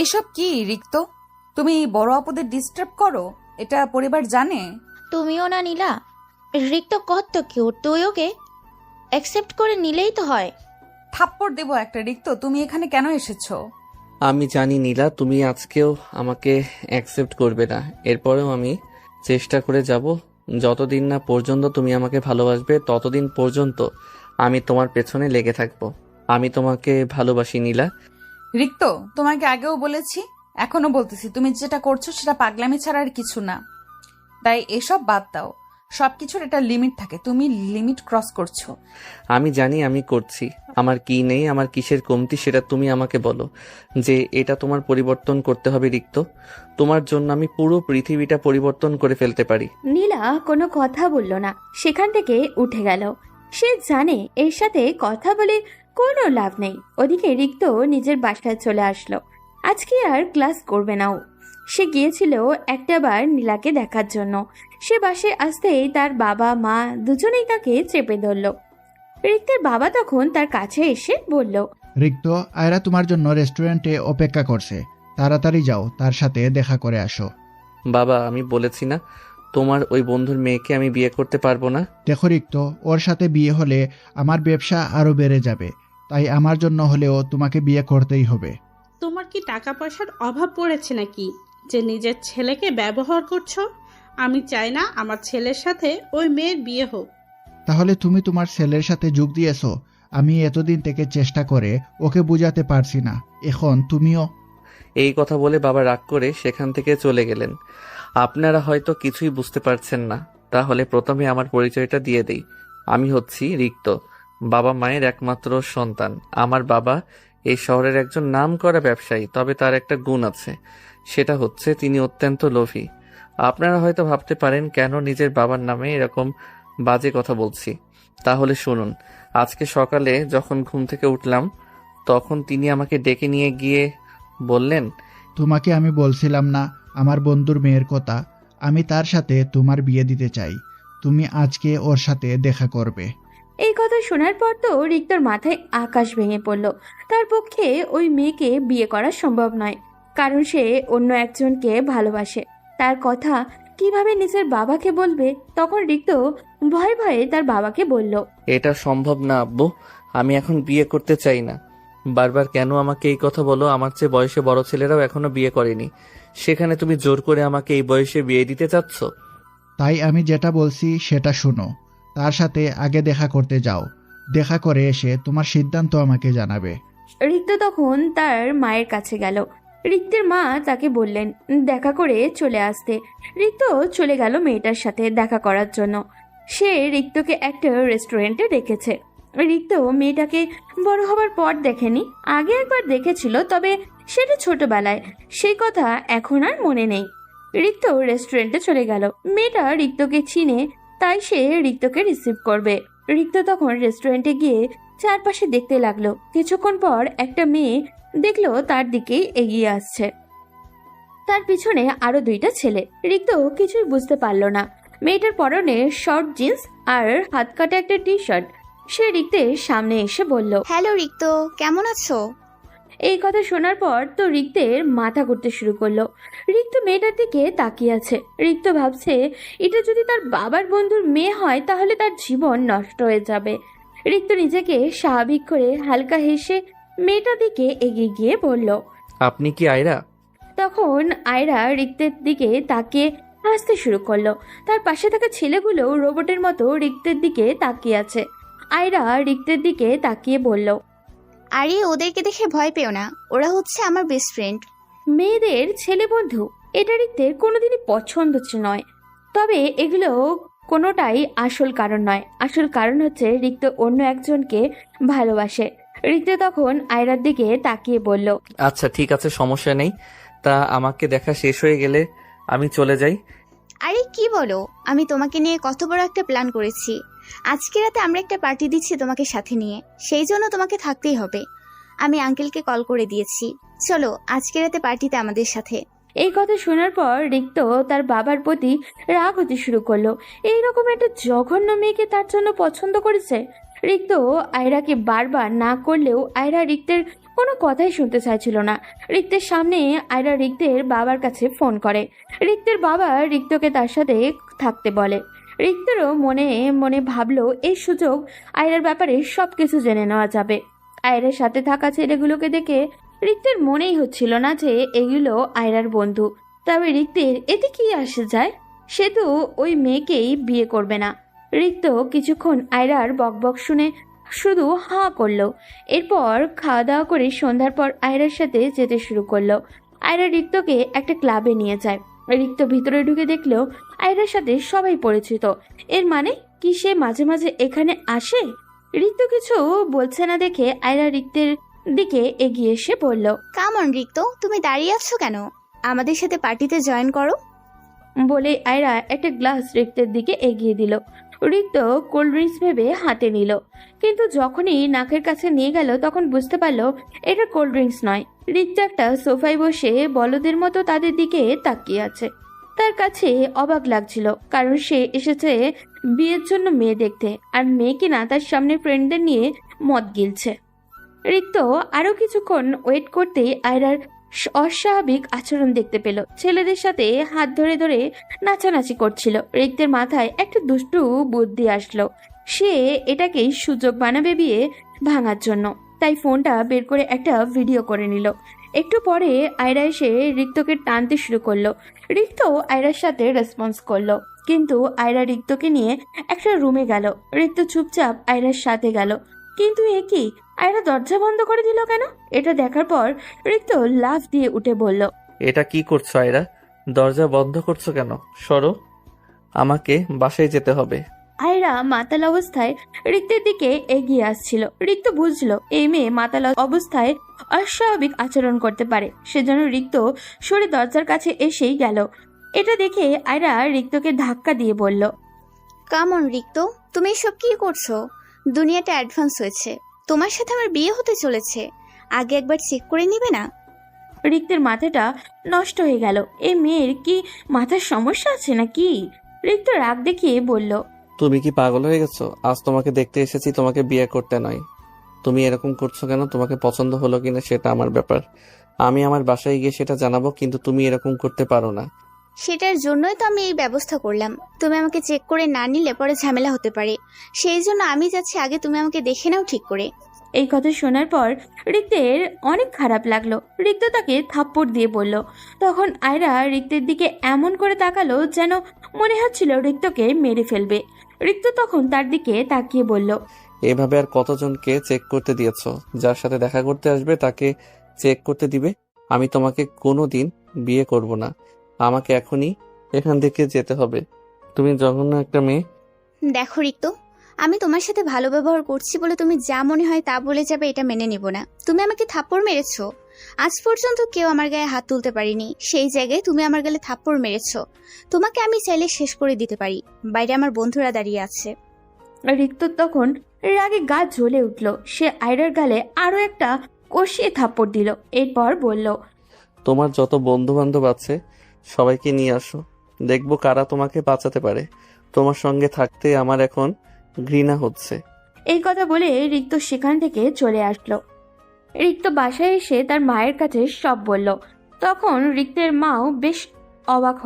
এইসব কি রিক্ত? তুমি বড় আপুদের ডিস্টার্ব করো, এটা পরিবার জানে? তুমিও না নীলা, রিক্ত কত কিউট, তুই ওকে অ্যাকসেপ্ট করে নিলেই তো হয়। থাপ্পড় দেবো একটা। রিক্ত, তুমি এখানে কেন এসেছো? আমি জানি নীলা, তুমি আজকেও আমাকে অ্যাকসেপ্ট করবে না। এরপরেও আমি চেষ্টা করে যাব। যতদিন না পর্যন্ত তুমি আমাকে ভালোবাসবে ততদিন পর্যন্ত আমি তোমার পেছনে লেগে থাকবো। আমি তোমাকে ভালোবাসি নীলা। রিক্ত, তোমাকে আগেও বলেছি, এখনো বলতেছি, তুমি যেটা করছো সেটা পাগলামি ছাড়া আর কিছু না। তাই এসব বাদ দাও। সবকিছুর একটা লিমিট থাকে, তুমি লিমিট ক্রস করছো। আমি জানি আমি করছি। আমার কি নেই, আমার কিসের কমতি সেটা তুমি আমাকে বলো, যে এটা তোমার পরিবর্তন করতে হবে রিক্ত। তোমার জন্য আমি পুরো পৃথিবীটা পরিবর্তন করে ফেলতে পারি। নীলা কোনো কথা বলল না, সেখান থেকে উঠে গেল। সে জানে এর সাথে কথা বলে কোনো লাভ নেই। ওদিকে রিক্ত নিজের বাসায় চলে আসলো। আজকে আর ক্লাস করবে না ও। সে গিয়েছিল একটাবার নীলাকে দেখার জন্য। সে বাসায় আসতেই তার বাবা মা দুজনেই তাকে চেপে ধরল। রিক্তের বাবা তখন তার কাছে এসে বলল, রিক্ত, আয়রা তোমার জন্য রেস্টুরেন্টে অপেক্ষা করছে, তাড়াতাড়ি যাও, তার সাথে দেখা করে আসো। বাবা, আমি বলেছি না তোমার ওই বন্ধুর মেয়েকে আমি বিয়ে করতে পারবো না। দেখো রিক্ত, ওর সাথে বিয়ে হলে আমার ব্যবসা আরো বেড়ে যাবে, তাই আমার জন্য হলেও তোমাকে বিয়ে করতেই হবে। তোমার কি টাকা পয়সার অভাব পড়েছে নাকি যে নিজের ছেলেকে ব্যবহার করছো? আমি চাই না আমার ছেলের সাথে ওই মেয়ের বিয়ে হোক। তাহলে তুমি তোমার ছেলের সাথে যোগ দিয়েছো। আমি এতদিন থেকে চেষ্টা করে ওকে বুঝাতে পারছি না, এখন তুমিও। এই কথা বলে বাবা রাগ করে সেখান থেকে চলে গেলেন। আপনারা হয়তো কিছুই বুঝতে পারছেন না, তাহলে প্রথমে আমার পরিচয়টা দিয়ে দেই। আমি হচ্ছি রিক্ত, বাবা মায়ের একমাত্র সন্তান। আমার বাবা এই শহরের একজন নামকরা ব্যবসায়ী, তবে তার একটা গুণ আছে, সেটা হচ্ছে তিনি অত্যন্ত লোভী। আপনারা হয়তো ভাবতে পারেন কেন নিজের বাবার নামে এরকম বাজে কথা বলছি। তাহলে শুনুন, আজকে সকালে যখন ঘুম থেকে উঠলাম তখন তিনি আমাকে ডেকে নিয়ে গিয়ে বললেন, তোমাকে আমি বলছিলাম না আমার বন্ধুর মেয়ের কথা, আমি তার সাথে তোমার বিয়ে দিতে চাই, তুমি আজকে ওর সাথে দেখা করবে। এই কথা শোনার পর তো রিক্তর মাথায় আকাশ ভেঙে পড়ল। তার পক্ষে ওই মেয়েকে বিয়ে করা সম্ভব নয়, কারণ সে অন্য একজনকে ভালোবাসে। তার কথা কিভাবে নিজের বাবাকে বলবে? তখন রিক্ত ভয়ে ভয়ে তার বাবাকে বলল, এটা সম্ভব না আব্বু, আমি এখন বিয়ে করতে চাই না। বারবার কেন আমাকে এই কথা বলো? আমার চেয়ে বয়সে বড় ছেলেরাও এখনো বিয়ে করেনি, সেখানে তুমি জোর করে আমাকে এই বয়সে বিয়ে দিতে চাচ্ছ? তাই আমি যেটা বলছি সেটা শোনো, তার সাথে আগে দেখা করতে যাও, দেখা করে এসে তোমার সিদ্ধান্ত আমাকে জানাবে। রিক্ত তখন তার মায়ের কাছে গেল। রিক্তের মা তাকে বললেন দেখা করে চলে আসতে। রিক্ত চলে গেল মেয়েটার সাথে দেখা করার জন্য। সে রিক্তকে একটা রেস্টুরেন্টে ডেকেছে। রিক্ত মেয়েটাকে বড় হবার পর দেখেনি, আগে একবার দেখেছিল, তবে সেটা ছোটবেলায়, সেই কথা এখন আর মনে নেই। রিক্ত রেস্টুরেন্টে চলে গেল। মেয়েটা রিক্তকে চিনে, তাই সে রিক্তকে রিসিভ করবে। রিক্ত তখন রেস্টুরেন্টে গিয়ে চারপাশে দেখতে লাগলো। কিছুক্ষণ পর একটা মেয়ে দেখলো তার দিকেই এগিয়ে আসছে, তার পিছনে আরো দুইটা ছেলে। রিক্ত কিছুই বুঝতে পারলো না। মেয়েটার পরনে শর্ট জিন্স আর হাত কাটা একটা টি শার্ট। সে রিক্তের সামনে এসে বলল, হ্যালো রিক্ত, কেমন আছো? এই কথা শোনার পর তো রিক্তের মাথা ঘুরতে শুরু করলো। রিক্ত মেয়েটার দিকে তাকিয়ে আছে। রিক্ত ভাবছে এটা যদি তার বাবার বন্ধুর মেয়ে হয় তাহলে তার জীবন নষ্ট হয়ে যাবে। রিক্ত নিজেকে স্বাভাবিক করে হালকা হেসে মেয়েটার দিকে এগিয়ে গিয়ে বলল, আপনি কি আয়রা? তখন আয়রা রিক্তের দিকে তাকিয়ে হাসতে শুরু করলো। তার পাশে থাকা ছেলেগুলো রোবটের মতো রিক্তের দিকে তাকিয়ে আছে। আয়রা রিক্তের দিকে তাকিয়ে বলল, আরে ওদেরকে দেখে ভয় পেও না, ওরা হচ্ছে আমার বেস্ট ফ্রেন্ড। মেয়েদের ছেলে বন্ধু, এটা রিক্তের কোনোদিনই পছন্দ নয়। তবে এগুলো কোনোটাই আসল কারণ নয়। আসল কারণ হচ্ছে রিক্ত অন্য একজনকে ভালোবাসে। রিক্ত তখন আয়রার দিকে তাকিয়ে বলল, আচ্ছা ঠিক আছে, সমস্যা নেই। তা আমাকে দেখা শেষ হয়ে গেলে আমি চলে যাই? আরে কি বলো, আমি তোমাকে নিয়ে কত বড় একটা প্ল্যান করেছি। আজকে রাতে আমরা একটা পার্টি দিচ্ছি তোমাকে সাথে নিয়ে, সেই জন্য তোমাকে থাকতেই হবে। আমি আঙ্কেলকে কল করে দিয়েছি, চলো আজকে রাতে পার্টিতে আমাদের সাথে। এই কথা শোনার পর রিক্ত তার বাবার প্রতি রাগ হতে শুরু করলো। এইরকম একটা জঘন্য মেয়েকে তার জন্য পছন্দ করেছে। রিক্ত আয়রাকে বারবার না করলেও আয়রা রিক্তের কোনো কথাই শুনতে চাইছিল না। রিক্তের সামনে আয়রা রিক্তের বাবার কাছে ফোন করে। রিক্তের বাবা রিক্তকে তার সাথে থাকতে বলে। রিক্তেরও মনে মনে ভাবলো এই সুযোগ আয়রার ব্যাপারে সবকিছু জেনে নেওয়া যাবে। আয়রার সাথে থাকা ছেলেগুলোকে দেখে রিক্তের মনেই হচ্ছিল না যে এগুলো আয়রার বন্ধু। তবে রিক্তের এতে কি আসে যায়, সে তো ওই মেয়েকেই বিয়ে করবে না। রিক্ত কিছুক্ষণ আয়রার বকবক শুনে শুধু হাঁ করলো। এরপর খাওয়া দাওয়া করে সন্ধ্যার পর আয়রার সাথে যেতে শুরু করলো। আয়রা রিক্তকে একটা ক্লাবে নিয়ে যায়। রিক্ত ভিতরে ঢুকে দেখলো আয়রার সাথে সবাই পরিচিত। এর মানে কি সে মাঝে মাঝে এখানে আসে? রিক্ত কিছু বলছে না দেখে আয়রা রিক্তের দিকে এগিয়ে এসে বলল, কাম অন রিক্ত, তুমি দাঁড়িয়ে আছো কেন? আমাদের সাথে পার্টিতে জয়েন করো। বলে আয়রা একটা গ্লাস রিক্তের দিকে এগিয়ে দিল। রিক্ত কোল্ড ড্রিঙ্কস ভেবে হাতে নিল, কিন্তু যখনই নাকের কাছে নিয়ে গেল তখন বুঝতে পারলো এটা কোল্ড ড্রিঙ্কস নয়। রিক্ত একটা সোফায় বসে বলদের মতো তাদের দিকে তাকিয়ে আছে। তার কাছে অবাক লাগছিল, কারণ সে এসেছে বিয়ের জন্য মেয়ে দেখতে, আর মেয়ে কিনা তার সামনে ফ্রেন্ডদের নিয়ে মদ গিলছে। রিক্ত আরো কিছুক্ষণ ওয়েট করতেই আয়রার অস্বাভাবিক আচরণ দেখতে পেল। ছেলেদের সাথে হাত ধরে ধরে নাচানাচি করছিল। রিক্তের মাথায় একটা দুষ্টু বুদ্ধি আসলো। সে এটাকেই সুযোগ বানাবে বিয়ে ভাঙার জন্য। তাই ফোনটা বের করে একটা ভিডিও করে নিল। একটু পরে আয়রা এসে রিক্তকে টানতে শুরু করলো। রিক্ত আয়রার সাথে রেসপন্স করলো, কিন্তু আয়রা রিক্তকে নিয়ে একটা রুমে গেল। রিক্ত চুপচাপ আয়রার সাথে গেল, কিন্তু এ কি, আয়রা দরজা বন্ধ করে দিল কেন? এটা দেখার পর রিক্ত লাফ দিয়ে উঠে বলল, এটা কি করছো আয়রা? দরজা বন্ধ করছো কেন? সরো, আমাকে বাসায় যেতে হবে। আয়রা মাতাল অবস্থায় রিক্তের দিকে এগিয়ে আসছিল। রিক্ত বুঝলো এই মেয়ে মাতাল অবস্থায় অস্বাভাবিক আচরণ করতে পারে, সেজন্য রিক্ত সরে দরজার কাছে এসেই গেল। এটা দেখে আয়রা রিক্তকে ধাক্কা দিয়ে বলল, কাম অন রিক্ত, তুমি এসব কি করছো? দুনিয়াটা অ্যাডভান্স হয়েছে, তোমার সাথে আমার বিয়ে হতে চলেছে, আগে একবার চেক করে নিবে না? রিক্তের মাথাটা নষ্ট হয়ে গেল। এই মেয়ের কি মাথার সমস্যা আছে নাকি? রিক্ত রাগ দেখিয়ে বলল, তুমি কি পাগল হয়ে গেছো? আজ তোমাকে দেখতে এসেছি, তোমাকে বিয়ে করতে নয়। তুমি এরকম করছো কেন? তোমাকে পছন্দ হলো কিনা সেটা আমার ব্যাপার, আমি আমার বাসায় গিয়ে সেটা জানাবো, কিন্তু তুমি এরকম করতে পারো না। সেটার জন্যই তো আমি এই ব্যবস্থা করলাম। তুমি আমাকে চেক করে না নিলে পরে ঝামেলা হতে পারে, সেই জন্য আমি যাচ্ছি, আগে তুমি আমাকে দেখে নাও ঠিক করে। এই কথা শোনার পর রিক্তের অনেক খারাপ লাগলো। রিক্ত তাকে থাপ্পড় দিয়ে বলল। তখন আয়রা রিক্তের দিকে এমন করে তাকালো যেন মনে হচ্ছিল রিক্তকে মেরে ফেলবে। রিক্ত তখন তার দিকে তাকিয়ে বলল, এভাবে আর কতজনকে চেক করতে দিয়েছো? যার সাথে দেখা করতে আসবে তাকে চেক করতে দিবে? আমি তোমাকে কোনোদিন বিয়ে করব না, আমাকে এখনই এখান থেকে যেতে হবে। তুমি জঘন্য একটা মেয়ে। দেখো রিক্ত, আমি তোমার সাথে ভালো ব্যবহার করছি বলে তুমি যা মনে হয় তা বলে যাবে, এটা মেনে নিব না। তুমি আমাকে থাপ্পড় মেরেছো, আজ পর্যন্ত কেউ আমার গায়ে হাত তুলতে পারিনি, সেই জায়গায় তুমি আমার গালে থাপ্পড় মেরেছো। তোমাকে আমি চাইলে শেষ করে দিতে পারি, বাইরে আমার বন্ধুরা দাঁড়িয়ে আছে। রিক্ত তখন রাগে গা জ্বলে উঠল। সে আয়রার গালে আরো একটা কষিয়ে থাপ্পড় দিল। এরপর বলল, তোমার যত বন্ধু বান্ধব আছে সবাইকে নিয়ে আসো, দেখবো কারা তোমাকে বাঁচাতে পারে। তোমার সঙ্গে থাকতে আমার এখন ঘৃণা হচ্ছে। এই কথা বলে রিক্ত সেখান থেকে চলে আসলো। রিক্ত বাসায় এসে তার মায়ের কাছে সব বলল। তখন রিক্তের মাও বেশ অবাক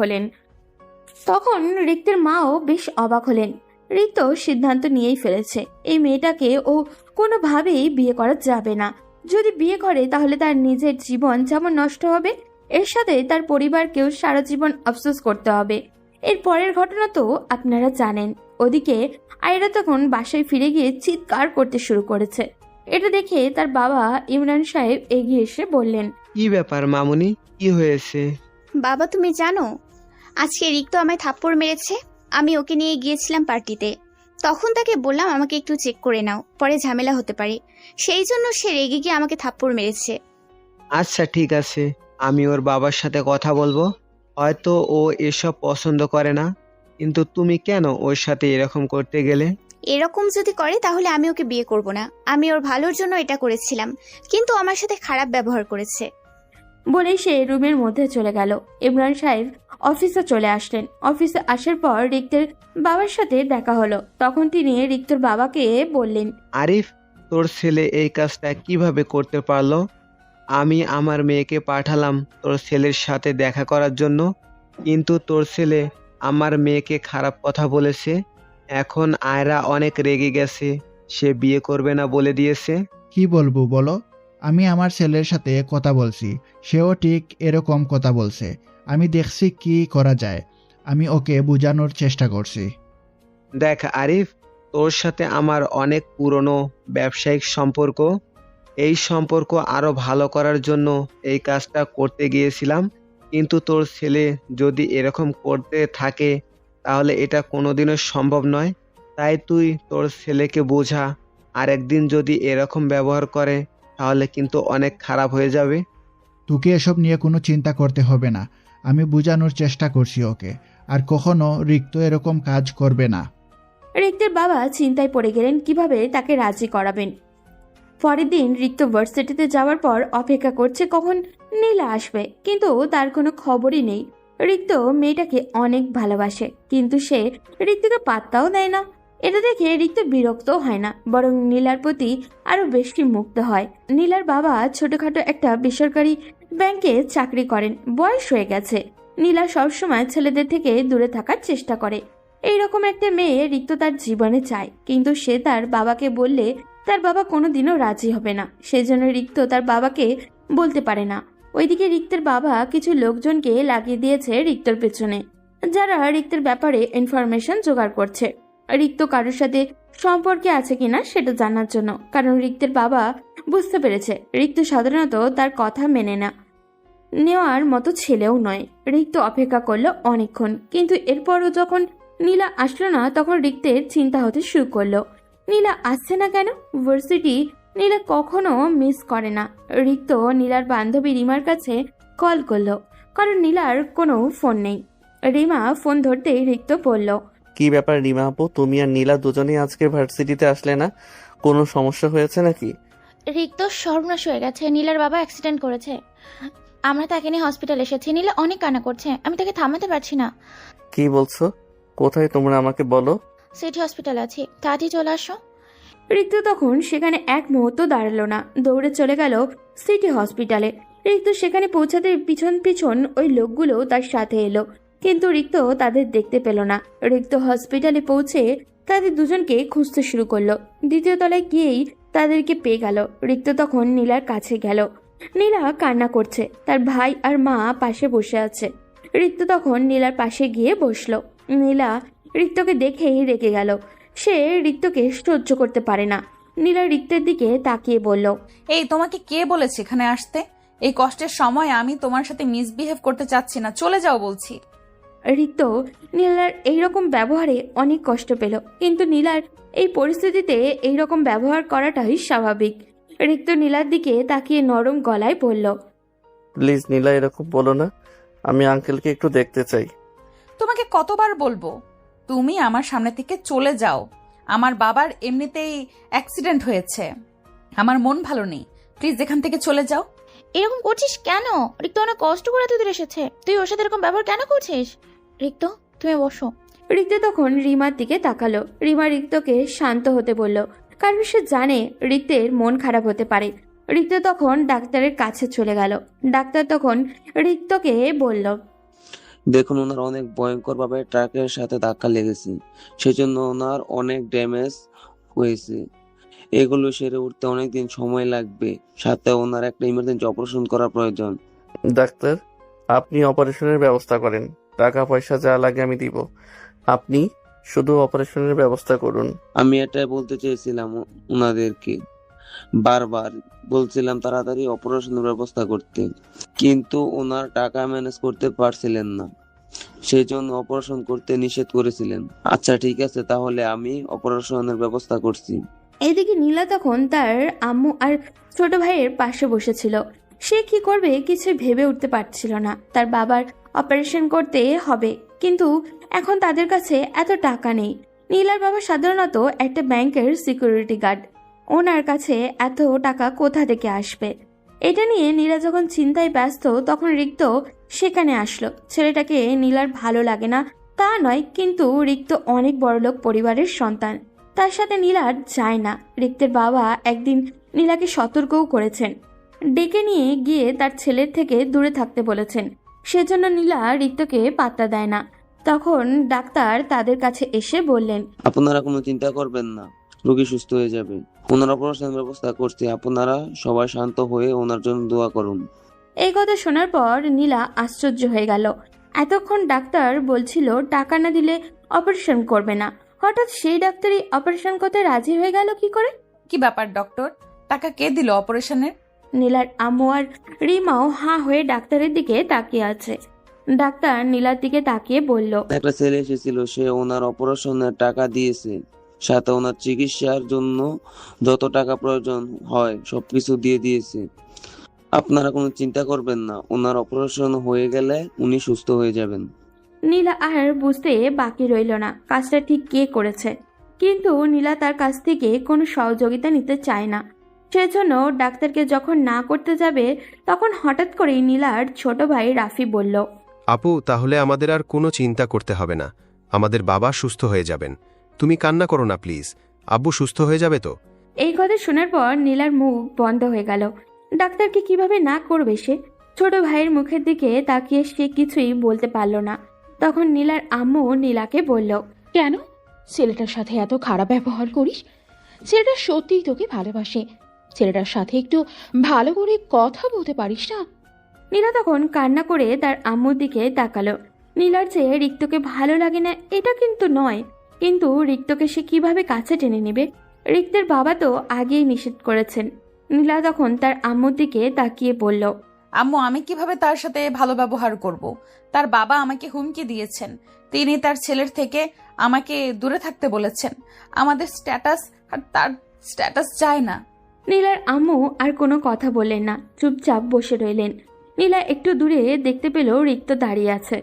হলেন। রিক্ত সিদ্ধান্ত নিয়েই ফেলেছে, এই মেয়েটাকে ও কোনোভাবেই বিয়ে করা যাবে না। যদি বিয়ে করে তাহলে তার নিজের জীবন যেমন নষ্ট হবে, এর সাথে তার পরিবারকেও সারা জীবন আফসোস করতে হবে। এর পরের ঘটনা তো আপনারা জানেন। ওদিকে আয়রা তখন বাসায় ফিরে গিয়ে চিৎকার করতে শুরু করেছে। এটা দেখে তার বাবা ইমরান সাহেব এগিয়ে এসে বললেন, কি ব্যাপার মামুনি, কি হয়েছে? বাবা তুমি জানো, আজকে রিক্ত আমায় থাপ্পড় মেরেছে। আমি ওকে নিয়ে গিয়েছিলাম পার্টিতে, তখন তাকে বললাম আমাকে একটু চেক করে নাও, পরে ঝামেলা হতে পারে, সেই জন্য সে রেগে গিয়ে আমাকে থাপ্পড় মেরেছে। আচ্ছা ঠিক আছে, আমি ওর বাবার সাথে কথা বলবো, হয়তো ও এসব পছন্দ করে না, কিন্তু তুমি কেন ওর সাথে এরকম করতে গেলে? এরকম যদি করে তাহলে আমি ওকে বিয়ে করব না। আমি ওর ভালোর জন্য এটা করেছিলাম, কিন্তু আমার সাথে খারাপ ব্যবহার করেছে। বলে সে রুমের মধ্যে চলে গেল। ইমরান সাহেব অফিসে চলে আসলেন। অফিসে আসার পর রিক্তের বাবার সাথে দেখা হলো। তখন তিনি রিক্তর বাবাকে বললেন, আরিফ, তোর ছেলে এই কাজটা কিভাবে করতে পারলো? আমি আমার মেয়েকে পাঠালাম তোর ছেলের সাথে দেখা করার জন্য, কিন্তু তোর ছেলে আমার মেয়েকে খারাপ কথা বলেছে। এখন আয়রা অনেক রেগে গেছে, সে বিয়ে করবে না বলে দিয়েছে। কি বলবো বলো? আমি আমার ছেলের সাথে কথা বলছি, সেও ঠিক এরকম কথা বলছে। আমি দেখছি কি করা যায়, আমি ওকে বোঝানোর চেষ্টা করছি। দেখ আরিফ, তোর সাথে আমার অনেক পুরনো ব্যবসায়িক সম্পর্ক। এই সম্পর্ক আরো ভালো করার জন্য এই কাজটা করতে গিয়েছিলাম, কিন্তু তোর ছেলে যদি এরকম করতে থাকে তাহলে এটা কোনোদিনও সম্ভব নয়। তাই তুই তোর ছেলেকে বোঝা, আর একদিন যদি এরকম ব্যবহার করে তাহলে কিন্তু অনেক খারাপ হয়ে যাবে। তোকে এসব নিয়ে কোনো চিন্তা করতে হবে না, আমি বোঝানোর চেষ্টা করছি ওকে, আর কখনো রিক্ত এরকম কাজ করবে না। রিক্তের বাবা চিন্তায় পড়ে গেলেন কিভাবে তাকে রাজি করাবেন। পরের দিন রিক্ত ভার্সিটিতে যাওয়ার পর অপেক্ষা করছে কখন নীলা আসবে, কিন্তু তার কোনো খবরই নেই। রিক্ত মেয়েটাকে অনেক ভালোবাসে, কিন্তু সে রিক্তকে পাত্তাও দেয় না। এটা দেখে রিক্ত বিরক্ত হয় না, বরং নীলার প্রতি আরো বেশি মুগ্ধ হয়। নীলার বাবা ছোটখাটো একটা বেসরকারি ব্যাংকে চাকরি করেন, বয়স হয়ে গেছে। নীলা সবসময় ছেলেদের থেকে দূরে থাকার চেষ্টা করে। এইরকম একটা মেয়ে রিক্ত তার জীবনে চায়, কিন্তু সে তার বাবাকে বললে তার বাবা কোনোদিনও রাজি হবে না। সেজন্য রিক্ত তার বাবাকে বলতে পারে না। ওইদিকে রিক্তের বাবা কিছু লোকজনকে লাগিয়ে দিয়েছে রিক্তর পেছনে, যারা রিক্তের ব্যাপারে ইনফরমেশন জোগাড় করছে। রিক্ত কারোর সাথে সম্পর্কে আছে কিনা সেটা জানার জন্য, কারণ রিক্তের বাবা বুঝতে পেরেছে রিক্ত সাধারণত তার কথা মেনে না নেওয়ার মতো ছেলেও নয়। রিক্ত অপেক্ষা করলো অনেকক্ষণ, কিন্তু এরপরও যখন নীলা আসলো না তখন রিক্তের চিন্তা হতে শুরু করলো। নীলা আসছে না কেন? ভার্সিটি নীলা কখনো মিস করে না। রিক্ত নীলার বান্ধবী রিমার কাছে কল করলো, কারণ নীলার কোনো ফোন নেই। রিমা ফোন ধরতেই রিক্ত বলল, কি ব্যাপার রিমা আপু, তুমি আর নীলা দুজনেই আজকে ভার্সিটিতে আসলে না? কোনো সমস্যা হয়েছে নাকি? রিক্ত সর্বনাশ হয়ে গেছে, নীলার বাবা অ্যাক্সিডেন্ট করেছে। আমরা তাকে নিয়ে হসপিটাল এসেছি। নীলা অনেক কান্না করছে, আমি তাকে থামাতে পারছি না। কি বলছো? কোথায় তোমরা আমাকে বলো। সিটি হসপিটাল আছি, তাড়াতাড়ি চলে আসো। রিক্ত তখন সেখানে এক মুহূর্ত দাঁড়ালো না, দৌড়ে চলে গেল সিটি হসপিটালে। রিক্ত সেখানে পৌঁছাতে পিছন পিছন ওই লোকগুলো তার সাথে এলো, কিন্তু রিক্ত তাদের দেখতে পেল না। রিক্ত হসপিটালে পৌঁছে তাদের দুজনকে খুঁজতে শুরু করলো। দ্বিতীয় তলায় গিয়েই তাদেরকে পেয়ে গেল। রিক্ত তখন নীলার কাছে গেল। নীলা কান্না করছে, তার ভাই আর মা পাশে বসে আছে। রিক্ত তখন নীলার পাশে গিয়ে বসলো। নীলা রিক্তকে দেখেই রেগে গেল। সে রিক্তকে সহ্য করতে পারে না। নীলা রিক্তের দিকে তাকিয়ে বলল, এই তোমাকে কে বলেছে এখানে আসতে? এই কষ্টের সময় আমি তোমার সাথে মিসবিহেভ করতে চাচ্ছি না, চলে যাও বলছি। রিক্ত নীলার এইরকম ব্যবহারে অনেক কষ্ট পেল, কিন্তু নীলার এই পরিস্থিতিতে এইরকম ব্যবহার করাটাই স্বাভাবিক। রিক্ত নীলার দিকে তাকিয়ে নরম গলায় বলল, প্লিজ নীলা, এরকম বলো না। আমি আঙ্কেলকে একটু দেখতে চাই। তোমাকে কতবার বলবো তুমি আমার সামনে থেকে চলে যাও? আমার বাবার এমনিতেই অ্যাক্সিডেন্ট হয়েছে, আমার মন ভালো নেই, প্লিজ এখান থেকে চলে যাও। এরকম করছিস কেন? রিক্ত অনেক কষ্ট করে তোদের এসেছে, তুই ওর সাথে এরকম ব্যবহার কেন করছিস? রিক্ত, তুমি বসো। রিক্ত তখন রিমার দিকে তাকালো। রিমা রিক্তকে শান্ত হতে বলল, কারণ সে জানে রিক্তের মন খারাপ হতে পারে। রিক্ত তখন ডাক্তারের কাছে চলে গেল। ডাক্তার তখন রিক্তকে বলল, দেখুন, ওনার অনেক ভয়ঙ্কর ভাবে ট্রাকের সাথে ধাক্কা লেগেছে, সেজন্য ওনার অনেক ড্যামেজ হয়েছে। এগুলো সেরে উঠতে অনেকদিন সময় লাগবে, সাথে ওনার একটা ইমার্জেন্সি অপারেশন করা প্রয়োজন। ডাক্তার, আপনি অপারেশনের ব্যবস্থা করেন, টাকা পয়সা যা লাগে আমি দিব, আপনি শুধু অপারেশনের ব্যবস্থা করুন। আমি এটাই বলতে চেয়েছিলাম ওনাদেরকে, বারবার বলছিলাম তাড়াতাড়ি অপারেশনের ব্যবস্থা করতে, কিন্তু ওনার টাকা ম্যানেজ করতে পারছিলেন না, সেই জন্য অপারেশন করতে নিষেধ করেছিলেন। আচ্ছা ঠিক আছে, তাহলে আমি অপারেশনের ব্যবস্থা করছি। এদিকে নীলা তখন তার আম্মু আর ছোট ভাইয়ের পাশে বসেছিল। সে কি করবে কিছু ভেবে উঠতে পারছিল না। তার বাবার অপারেশন করতে হবে, কিন্তু এখন তাদের কাছে এত টাকা নেই। নীলার বাবা সাধারণত একটা ব্যাংকের সিকিউরিটি গার্ড, ওনার কাছে এত টাকা কোথা থেকে আসবে? এটা নিয়ে নীলা যখন চিন্তায় ব্যস্ত তখন রিক্ত সেখানে আসলো। ছেলেটাকে নীলার ভালো লাগে না তা নয়, কিন্তু রিক্ত অনেক বড়লোক পরিবারের সন্তান, তার সাথে নীলার যায় না। রিক্তের বাবা একদিন নীলাকে সতর্কও করেছেন, ডেকে নিয়ে গিয়ে তার ছেলের থেকে দূরে থাকতে বলেছেন। সেজন্য নীলা রিক্তকে পাত্তা দেয় না। তখন ডাক্তার তাদের কাছে এসে বললেন, আপনারা কোনো চিন্তা করবেন না, রোগী সুস্থ হয়ে যাবে। ওনার অপারেশনের ব্যবস্থা করছি, আপনারা সবাই শান্ত হয়ে ওনার জন্য দোয়া করুন। এই কথা শোনার পর নীলা আশ্চর্য হয়ে গেল। এতক্ষণ ডাক্তার বলছিল টাকা না দিলে অপারেশন করবে না, হঠাৎ সেই ডাক্তারই অপারেশন করতে রাজি হয়ে গেল কি করে? কি ব্যাপার ডক্টর, টাকা কে দিল অপারেশনের? নীলার আম্মু আর রিমাও হাঁ হয়ে ডাক্তারের দিকে তাকিয়ে আছে। ডাক্তার নীলার দিকে তাকিয়ে বলল, একটা ছেলে এসেছিল, সে ওনার অপারেশনের টাকা দিয়েছে, সাথে ওনার চিকিৎসার জন্য যত টাকা প্রয়োজন হয় সবকিছু দিয়ে দিয়েছে। আপনারা কোনো চিন্তা করবেন না, ওনার অপারেশন হয়ে গেলে উনি সুস্থ হয়ে যাবেন। নীলা আর বুঝতে বাকি রইল না কাজটা ঠিক কে করেছে, কিন্তু নীলা তার কাছ থেকে কোনো সহযোগিতা নিতে চায় না। সেজন্য ডাক্তারকে যখন না করতে যাবে তখন হঠাৎ করেই নীলার ছোট ভাই রাফি বলল, আপু, তাহলে আমাদের আর কোনো চিন্তা করতে হবে না, আমাদের বাবা সুস্থ হয়ে যাবেন। তুমি কান্না করো না প্লিজ, আব্বু সুস্থ হয়ে যাবে তো? এই কথা শোনার পর নীলার মুখ বন্ধ হয়ে গেল। ডাক্তারকে কিভাবে না করবে সে? ছোট ভাইয়ের মুখের দিকে তাকিয়ে সে কিছুই বলতে পারল না। তখন নীলার আম্মু নীলাকে বলল, কেন ছেলেটার সাথে এত খারাপ ব্যবহার করিস? ছেলেটা সত্যিই তোকে ভালোবাসে, ছেলেটার সাথে একটু ভালো করে কথা বলতে পারিস না? নীলা তখন কান্না করে তার আম্মুর দিকে তাকালো। নীলার চেয়ে রিক্তকে ভালো লাগে না এটা কিন্তু নয়, কিন্তু রিক্তকে সে কিভাবে কাছে টেনে নেবে? রিক্তের বাবা তো আগেই নিষেধ করেছেন। নীলা তখন তার আম্মুর দিকে তাকিয়ে বলল, আম্মু, আমি কিভাবে তার সাথে ভালো ব্যবহার করব? তার বাবা আমাকে হুমকি দিয়েছেন, তিনি তার ছেলের থেকে আমাকে দূরে থাকতে বলেছেন। আমাদের স্ট্যাটাস আর তার স্ট্যাটাস যায় না। নীলার আম্মু আর কোনো কথা বললেন না, চুপচাপ বসে রইলেন। নীলা একটু দূরে দেখতে পেল রিক্ত দাঁড়িয়ে আছে,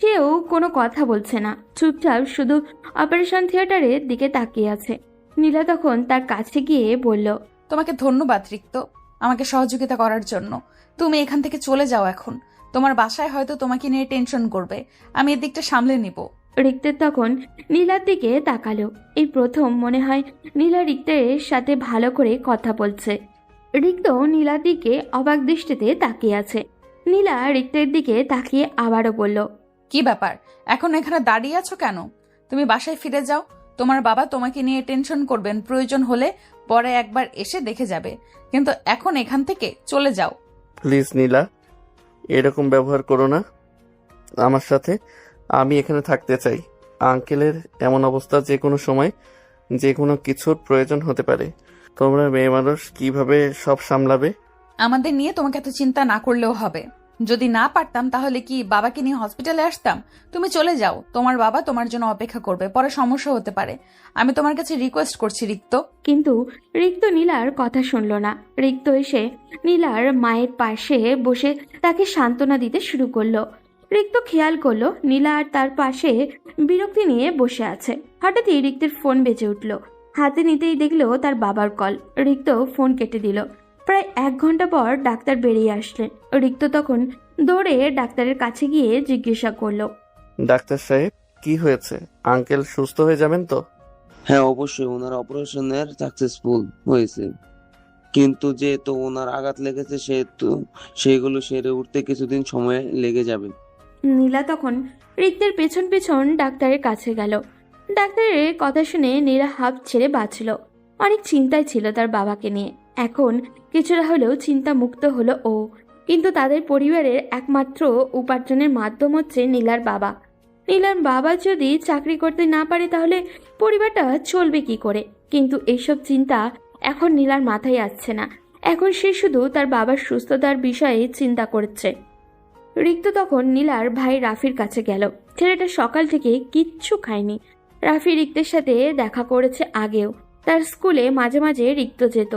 কেউ কোনো কথা বলছে না, চুপচাপ শুধু অপারেশন থিয়েটারের দিকে তাকিয়ে আছে। নীলা তখন তার কাছে গিয়ে বলল, তোমাকে ধন্যবাদ রিক্ত, আমাকে সহযোগিতা করার জন্য। তুমি এখান থেকে চলে যাও এখন। তোমার বাসায় হয়তো তোমাকে নিয়ে টেনশন করবে, আমি এদিকটা সামলে নিব। রিক্তের তখন নীলার দিকে তাকালো। এই প্রথম মনে হয় নীলা রিক্তের সাথে ভালো করে কথা বলছে। রিক্ত নীলার দিকে অবাক দৃষ্টিতে তাকিয়ে আছে। নীলা রিক্তের দিকে তাকিয়ে আবারও বলল, কি ব্যাপার, এখন এখানে দাঁড়িয়ে আছো কেন? তুমি বাসায় ফিরে যাও, তোমার বাবা তোমাকে নিয়ে টেনশন করবেন, প্রয়োজন হলে পরে একবার এসে দেখে যাবে, কিন্তু এখন এখান থেকে চলে যাও। প্লিজ নীলা, এরকম ব্যবহার করো না আমার সাথে। আমি এখানে থাকতে চাই। আঙ্কেলের এমন অবস্থা, যে কোনো সময় যে কোনো কিছুর প্রয়োজন হতে পারে। তোমরা মেয়ে মানুষ কিভাবে সব সামলাবে? আমাদের নিয়ে তোমাকে এত চিন্তা না করলেও হবে। যদি না পারতাম তাহলে কি বাবাকে নিয়ে হসপিটালে আসতাম? তুমি চলে যাও, তোমার বাবা তোমার জন্য অপেক্ষা করবে, পরে সমস্যা হতে পারে। আমি তোমার কাছে রিকোয়েস্ট করছি রিক্ত। কিন্তু রিক্ত নীলার কথা শুনল না। রিক্ত এসে নীলার মায়ের পাশে বসে তাকে সান্ত্বনা দিতে শুরু করলো। রিক্ত খেয়াল করলো নীলা আর তার পাশে বিরক্তি নিয়ে বসে আছে। হঠাৎই রিক্তের ফোন বেজে উঠল। হাতে নিতেই দেখলো তার বাবার কল। রিক্ত ফোন কেটে দিল। প্রায় 1 ঘন্টা পর ডাক্তার বেরিয়ে আসলেন। রিক্ত তখন দৌড়ে ডাক্তারের কাছে গিয়ে জিজ্ঞাসা করলো, ডাক্তার সাহেব, কি হয়েছে? আঙ্কেল সুস্থ হয়ে যাবেন তো? হ্যাঁ, অবশ্যই ওনার অপারেশনের সাকসেসফুল হয়েছে, কিন্তু যেহেতু ওনার আঘাত লেগেছে সেহেতু সেগুলো সেরে উঠতে কিছুদিন সময় লেগে যাবে। নীলা তখন রিক্তের পেছন পেছন ডাক্তারের কাছে গেল। ডাক্তারের কথা শুনে নীলা হাঁপ ছেড়ে বাঁচল। অনেক চিন্তায় ছিল তার বাবাকে নিয়ে। এখন কিছুটা হলেও চিন্তা মুক্ত হলো ও। কিন্তু তাদের পরিবারের একমাত্র উপার্জনের মাধ্যম হচ্ছে নীলার বাবা। নীলার বাবা যদি চাকরি করতে না পারে তাহলে পরিবারটা চলবে কি করে? কিন্তু এইসব চিন্তা এখন নীলার মাথায় আসছে না। এখন সে শুধু তার বাবার সুস্থতার বিষয়ে চিন্তা করছে। রিক্ত তখন নীলার ভাই রাফির কাছে গেল। ছেলেটা সকাল থেকে কিচ্ছু খায়নি। রাফি রিক্তের সাথে দেখা করেছে আগেও। তার স্কুলে মাঝে মাঝে রিক্ত যেত।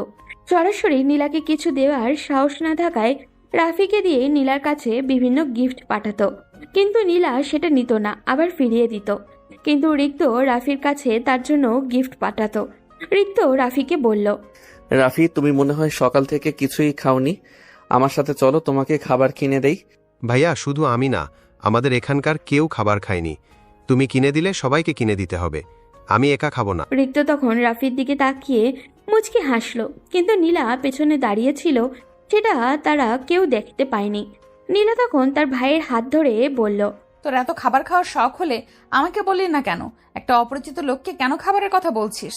সরাসরি নীলাকে কিছু দেওয়ার সাহস না থাকায় রাফিকে দিয়ে নীলার কাছে বিভিন্ন গিফট পাঠাতো, কিন্তু নীলা সেটা নিত না, আবার ফিরিয়ে দিত। কিন্তু রিক্ত রাফির কাছে তার জন্য গিফট পাঠাতো। রিক্ত রাফিকে বলল, রাফি, তুমি মনে হয় সকাল থেকে কিছুই খাওনি। আমার সাথে চলো, তোমাকে খাবার কিনে দেই। ভাইয়া শুধু আমি না, আমাদের এখানকার কেউ খাবার খায়নি। তুমি কিনে দিলে সবাইকে কিনে দিতে হবে, আমি একা খাবো না। রিক্ত তখন রাফির দিকে তাকিয়ে মুচকি হাসলো, কিন্তু নীলা পেছনে দাঁড়িয়েছিল সেটা তারা কেউ দেখতে পায়নি। নীলা তখন তার ভাইয়ের হাত ধরে বলল, তোর এত খাবার খাওয়ার শখ হলে আমাকে বললি না কেন? একটা অপরিচিত লোককে কেন খাবারের কথা বলছিস?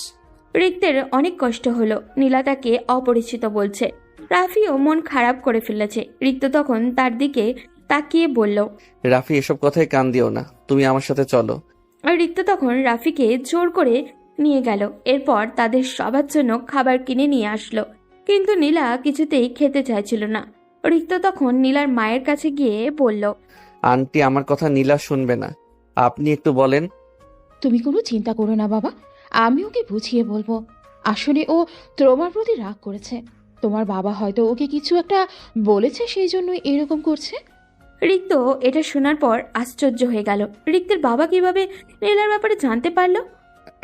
রিক্তের অনেক কষ্ট হলো, নীলা তাকে অপরিচিত বলছে। রাফিও মন খারাপ করে ফেলেছে। রিক্ত তখন তার দিকে তাকিয়ে বলল, রাফি, এসব কথায় কান দিও না, তুমি আমার সাথে চলো। আর রিক্ত তখন রাফিকে জোর করে নিয়ে গেল। এরপর তাদের সবার জন্য খাবার কিনে নিয়ে আসলো, কিন্তু নীলা কিছুতেই খেতে চাইছিল না। রিক্ত তখন নীলার মায়ের কাছে গিয়ে বলল, আন্টি, আমার কথা নীলা শুনবে না, আপনি একটু বলেন। তুমি কোনো চিন্তা করো না বাবা, আমি ওকে বুঝিয়ে বলবো। আসলে ও তোমার প্রতি রাগ করেছে। তোমার বাবা হয়তো ওকে কিছু একটা বলেছে, সেই জন্য এরকম করছে। রিক্ত এটা শোনার পর আশ্চর্য হয়ে গেল। রিক্তের বাবা কিভাবে নীলার ব্যাপারে জানতে পারলো?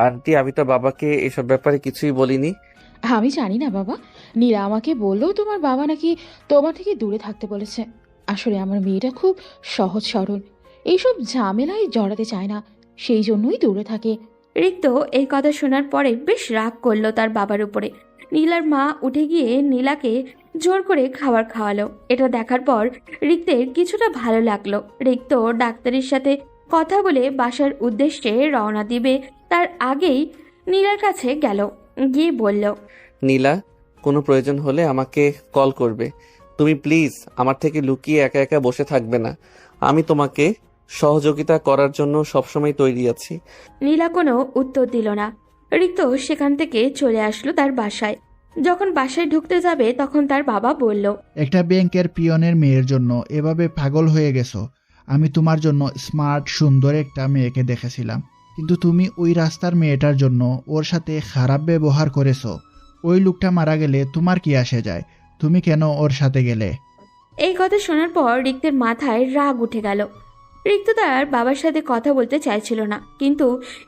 আন্টি, আমি তো বাবাকে এসব ব্যাপারে কিছুই বলিনি। আমি জানি না বাবা, নীরা আমাকে বললো তোমার বাবা নাকি তোমার থেকে দূরে থাকতে বলেছে। আসলে আমার মেয়েটা খুব সহজ সরল, এইসব ঝামেলায় জড়াতে চায় না, সেই জন্যই দূরে থাকে। রিক্ত এই কথা শোনার পরে বেশ রাগ করলো তার বাবার উপরে। নীলার মা উঠে গিয়ে নীলাকে জোর করে খাবার খাওয়ালো। এটা দেখার পর রিক্তের কিছুটা ভালো লাগলো। রিক্ত ডাক্তারের সাথে কথা বলে বাসার উদ্দেশ্যে রওনা দিবে তার আগেই নীলার কাছে গেল, গিয়ে বলল, নীলা, কোনো প্রয়োজন হলে আমাকে কল করবে। তুমি প্লিজ আমার থেকে লুকিয়ে একা একা বসে থাকবে না। আমি তোমাকে সহযোগিতা করার জন্য সবসময় তৈরি আছি। নীলা কোনো উত্তর দিল না। রিক্ত সেখান থেকে চলে আসলো তার বাসায়। যখন বাসায় ঢুকতে যাবে তখন তার বাবা বলল, একটা ব্যাংকের পিয়নের মেয়ের জন্য এভাবে পাগল হয়ে গেছো? আমি তোমার জন্য স্মার্ট সুন্দর একটা মেয়েকে দেখেছিলাম, কিন্তু তুমি ওই রাস্তার মেয়েটার জন্য ওর সাথে খারাপ ব্যবহার করেছো। ওই লোকটা মারা গেলে তোমার কি আসে যায়? তুমি কেন ওর সাথে গেলে? এই কথা শোনার পর রিক্তের মাথায় রাগ উঠে গেল। রিক্ত তার বাবার সাথে কথা বলতে চাইছিল না, কিন্তু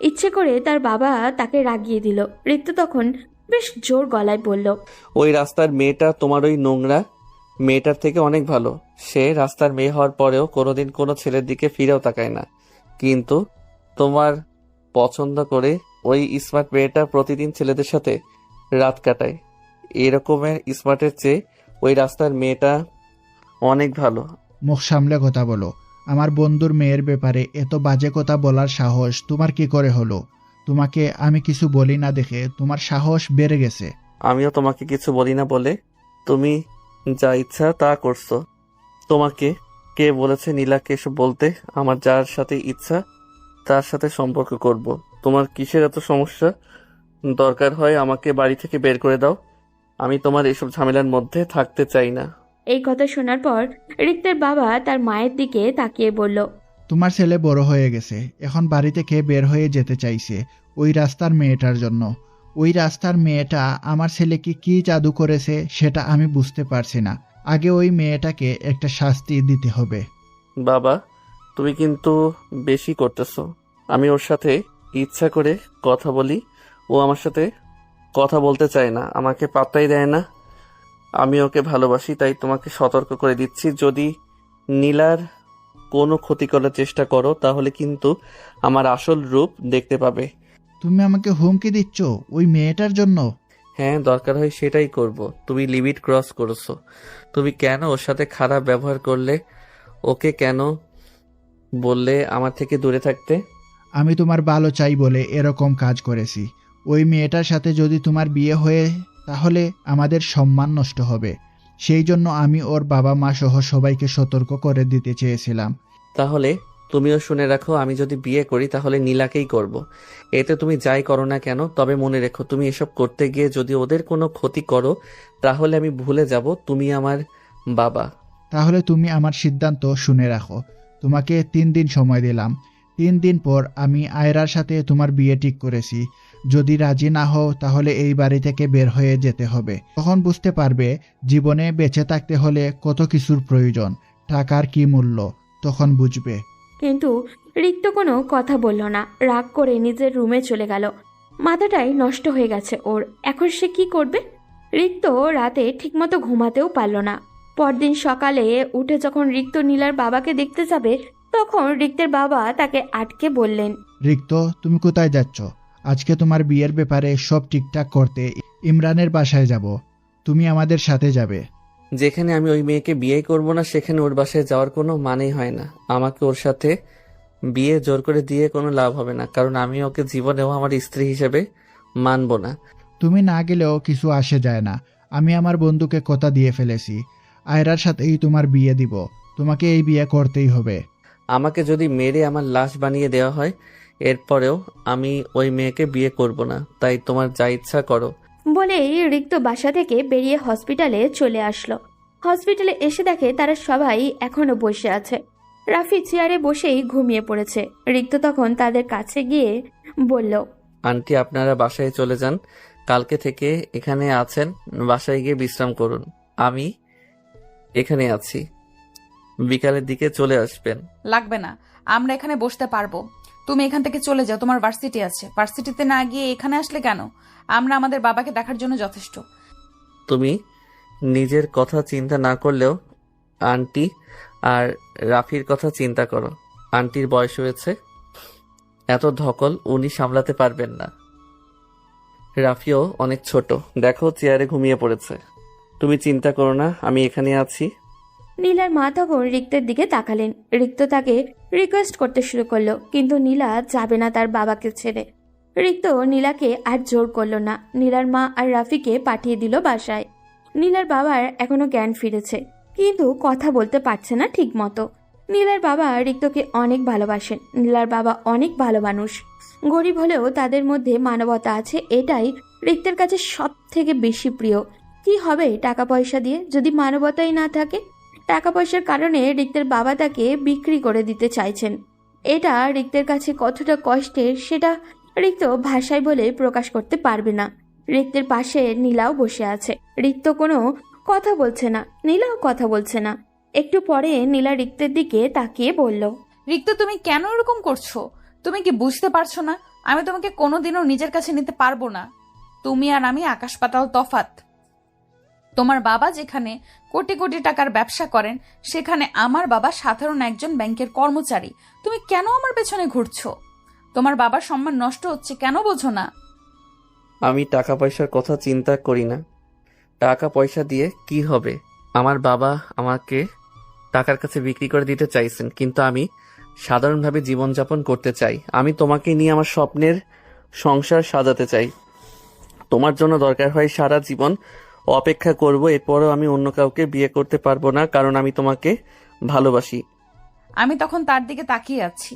ইচ্ছে করে তার বাবা তাকে রাগিয়ে দিল। রিক্ত তখন বেশ জোর গলায় বলল, ওই রাস্তার মেয়েটা তোমার ওই নোংরা মেয়েটার থেকে অনেক ভালো। সে রাস্তার মেয়ে হওয়ার পরেও কোনোদিন কোনো ছেলের দিকে ফিরেও তাকায় না, কিন্তু তোমার পছন্দ করে ওই স্মার্ট মেয়েটা প্রতিদিন ছেলেদের সাথে রাত কাটায়। এরকমের স্মার্টের চেয়ে ওই রাস্তার মেয়েটা অনেক ভালো। মুখ সামলে কথা বলো। আমার বন্ধুর মেয়ের ব্যাপারে এত বাজে কথা বলার সাহস তোমার কি করে হলো? তোমাকে আমি কিছু বলি না দেখে তোমার সাহস বেড়ে গেছে। আমিও তোমাকে কিছু বলি না বলে তুমি যা ইচ্ছা তা করছো। তোমাকে কে বলেছে নীলাকে এসব বলতে? আমার যার সাথে ইচ্ছা তার সাথে সম্পর্ক করব। তোমার কিসের এত সমস্যা? দরকার হয় আমাকে বাড়ি থেকে বের করে দাও, আমি তোমার এসব ঝামেলার মধ্যে থাকতে চাই না। এই কথা শোনার পর রিক্তের বাবা তার মায়ের দিকে তাকিয়ে বলল, তোমার ছেলে বড় হয়ে গেছে, এখন বাড়ি থেকে বের হয়ে যেতে চাইছে ওই রাস্তার মেয়েটার জন্য। ওই রাস্তার মেয়েটা আমার ছেলেকে কি জাদু করেছে সেটা আমি বুঝতে পারছি না। আগে ওই মেয়েটাকে একটা শাস্তি দিতে হবে। বাবা, তুমি কিন্তু বেশি করতেছো। আমি ওর সাথে ইচ্ছা করে কথা বলি, ও আমার সাথে কথা বলতে চায় না, আমাকে পাত্তাই দেয় না। আমি ওকে ভালোবাসি, তাই তোমাকে সতর্ক করে দিচ্ছি, যদি নীলার কোনো ক্ষতি করার চেষ্টা করো তাহলে কিন্তু আমার আসল রূপ দেখতে পাবে। তুমি আমাকে হুমকি দিচ্ছ ওই মেয়েটার জন্য? হ্যাঁ, দরকার হয় সেটাই করব। তুমি লিমিট ক্রস করেছো। তুমি কেন ওর সাথে খারাপ ব্যবহার করলে? ওকে কেন বললে আমার থেকে দূরে থাকতে? আমি তোমার ভালো চাই বলে এরকম কাজ করেছি। ওই মেয়েটার সাথে যদি তোমার বিয়ে হয়ে তাহলে আমাদের সম্মান নষ্ট হবে। সেই জন্য আমি ওর বাবা মা সহ সবাইকে সতর্ক করে দিতে চেয়েছিলাম। তাহলে তুমিও শুনে রাখো, আমি যদি বিয়ে করি তাহলে নীলাকেই করব। এতে তুমি যাই করো না কেন, তবে মনে রেখো তুমি এসব করতে গিয়ে যদি ওদের কোনো ক্ষতি করো তাহলে আমি ভুলে যাব তুমি আমার বাবা। তাহলে তুমি আমার সিদ্ধান্ত শুনে রাখো। তোমাকে 3 দিন সময় দিলাম। 3 দিন পর আমি আয়রার সাথে তোমার বিয়ে ঠিক করেছি। যদি রাজি না হও তাহলে এই বাড়ি থেকে বের হয়ে যেতে হবে। তখন বুঝতে পারবে জীবনে বেঁচে থাকতে হলে কত কিছুর প্রয়োজন, টাকার কি মূল্য, তখন বুঝবে। কিন্তু রিক্ত কোনো কথা বলল না। রাগ করে নিজের রুমে চলে গেল। মাথাটাই নষ্ট হয়ে গেছে ওর। এখন সে কি করবে? রিক্ত রাতে ঠিকমতো ঘুমাতেও পারল না। পরদিন সকালে উঠে যখন রিক্ত নীলার বাবাকে দেখতে যাবে তখন রিক্তের বাবা তাকে আটকে বললেন, রিক্ত, তুমি কোথায় যাচ্ছ? আজকে তোমার বিয়ের ব্যাপারে সব ঠিকঠাক করতে ইমরানের বাসায় যাব। তুমি আমাদের সাথে যাবে। যেখানে আমি ওই মেয়েকে বিয়ে করব না সেখানে ওর বাসায় যাওয়ার কোনো মানেই হয় না। আমাকে ওর সাথে বিয়ে জোর করে দিয়ে কোনো লাভ হবে না, কারণ আমি ওকে জীবনেও আমার স্ত্রী হিসেবে মানব না। তুমি না গেলেও কিছু আসে যায় না। আমি আমার বন্ধুকে কথা দিয়ে ফেলেছি, আয়রার সাথেই তোমার বিয়ে দিব। তোমাকে এই বিয়ে করতেই হবে। আমাকে যদি মেরে আমার লাশ বানিয়ে দেওয়া হয় এরপরেও আমি ওই মেয়েকে বিয়ে করব না, তাই তোমার যা ইচ্ছা করো। বলেই রিক্ত বাসা থেকে বেরিয়ে হসপিটালে চলে আসলো। হসপিটালে এসে দেখে তারা সবাই এখনো বসে আছে। রাফি চেয়ারে বসেই ঘুমিয়ে পড়েছে। রিক্ত তখন তাদের কাছে গিয়ে বলল, আন্টি, আপনারা বাসায় চলে যান। কালকে থেকে এখানে আছেন, বাসায় গিয়ে বিশ্রাম করুন। আমি এখানে আছি, বিকালের দিকে চলে আসবেন। লাগবে না, আমরা এখানে বসতে পারবো। তুমি এখান থেকে চলে যাও, তোমার ভার্সিটি আছে। ভার্সিটিতে না গিয়ে এখানে আসলে কেন? আমরা আমাদের বাবাকে দেখার জন্য যথেষ্ট। তুমি নিজের কথা চিন্তা না করলেও আন্টি আর রাফির কথা চিন্তা করো। আন্টির বয়স হয়েছে, এত ধকল উনি সামলাতে পারবেন না। রাফিও অনেক ছোট, দেখো চেয়ারে ঘুমিয়ে পড়েছে। তুমি চিন্তা করো না, আমি এখানে আছি। নীলার মা তখন রিক্তের দিকে তাকালেন। রিক্ত তাকে রিকোয়েস্ট করতে শুরু করলো, কিন্তু নীলা যাবে না তার বাবাকে ছেড়ে। রিক্ত নীলাকে আর জোর করলো না। নীলার মা আর রাফিকে পাঠিয়ে দিল বাসায়। নীলার বাবার এখনো জ্ঞান ফিরেছে, কিন্তু কথা বলতে পারছে না ঠিক মতো। নীলার বাবা রিক্তকে অনেক ভালোবাসেন। নীলার বাবা অনেক ভালো মানুষ, গরিব হলেও তাদের মধ্যে মানবতা আছে, এটাই রিক্তের কাছে সব থেকে বেশি প্রিয়। কি হবে টাকা পয়সা দিয়ে যদি মানবতাই না থাকে? টাকা পয়সার কারণে রিক্তের বাবা তাকে বিক্রি করে দিতে চাইছেন। এটা রিক্তের কাছে কতটা কষ্টের সেটা রিক্ত ভাষায় বলে প্রকাশ করতে পারবে না। রিক্তের পাশে নীলাও বসে আছে। রিক্ত কোনো কথা বলছে না, নীলাও কথা বলছে না। একটু পরে নীলা রিক্তের দিকে তাকিয়ে বলল, রিক্ত, তুমি কেন এরকম করছো? তুমি কি বুঝতে পারছো না? আমি তোমাকে কোনোদিনও নিজের কাছে নিতে পারবো না। তুমি আর আমি আকাশ পাতাল তফাৎ। তোমার বাবা যেখানে কোটি কোটি টাকার ব্যবসা করেন, সেখানে আমার বাবা সাধারণ একজন ব্যাংকের কর্মচারী। তুমি কেন আমার পেছনে ঘুরছো? তোমার বাবার সম্মান নষ্ট হচ্ছে, কেন বোঝো না? আমি টাকা পয়সার কথা চিন্তা করি না। টাকা পয়সা দিয়ে কি হবে? আমার বাবা আমাকে টাকার কাছে বিক্রি করে দিতে চাইছেন, কিন্তু আমি সাধারণভাবে জীবনযাপন করতে চাই। আমি তোমাকে নিয়ে আমার স্বপ্নের সংসার সাজাতে চাই। তোমার জন্য দরকার হয় সারা জীবন অপেক্ষা করব, এরপরও আমি অন্য কাউকে বিয়ে করতে পারবো না, কারণ আমি তোমাকে ভালোবাসি। আমি তখন তার দিকে তাকিয়ে আছি,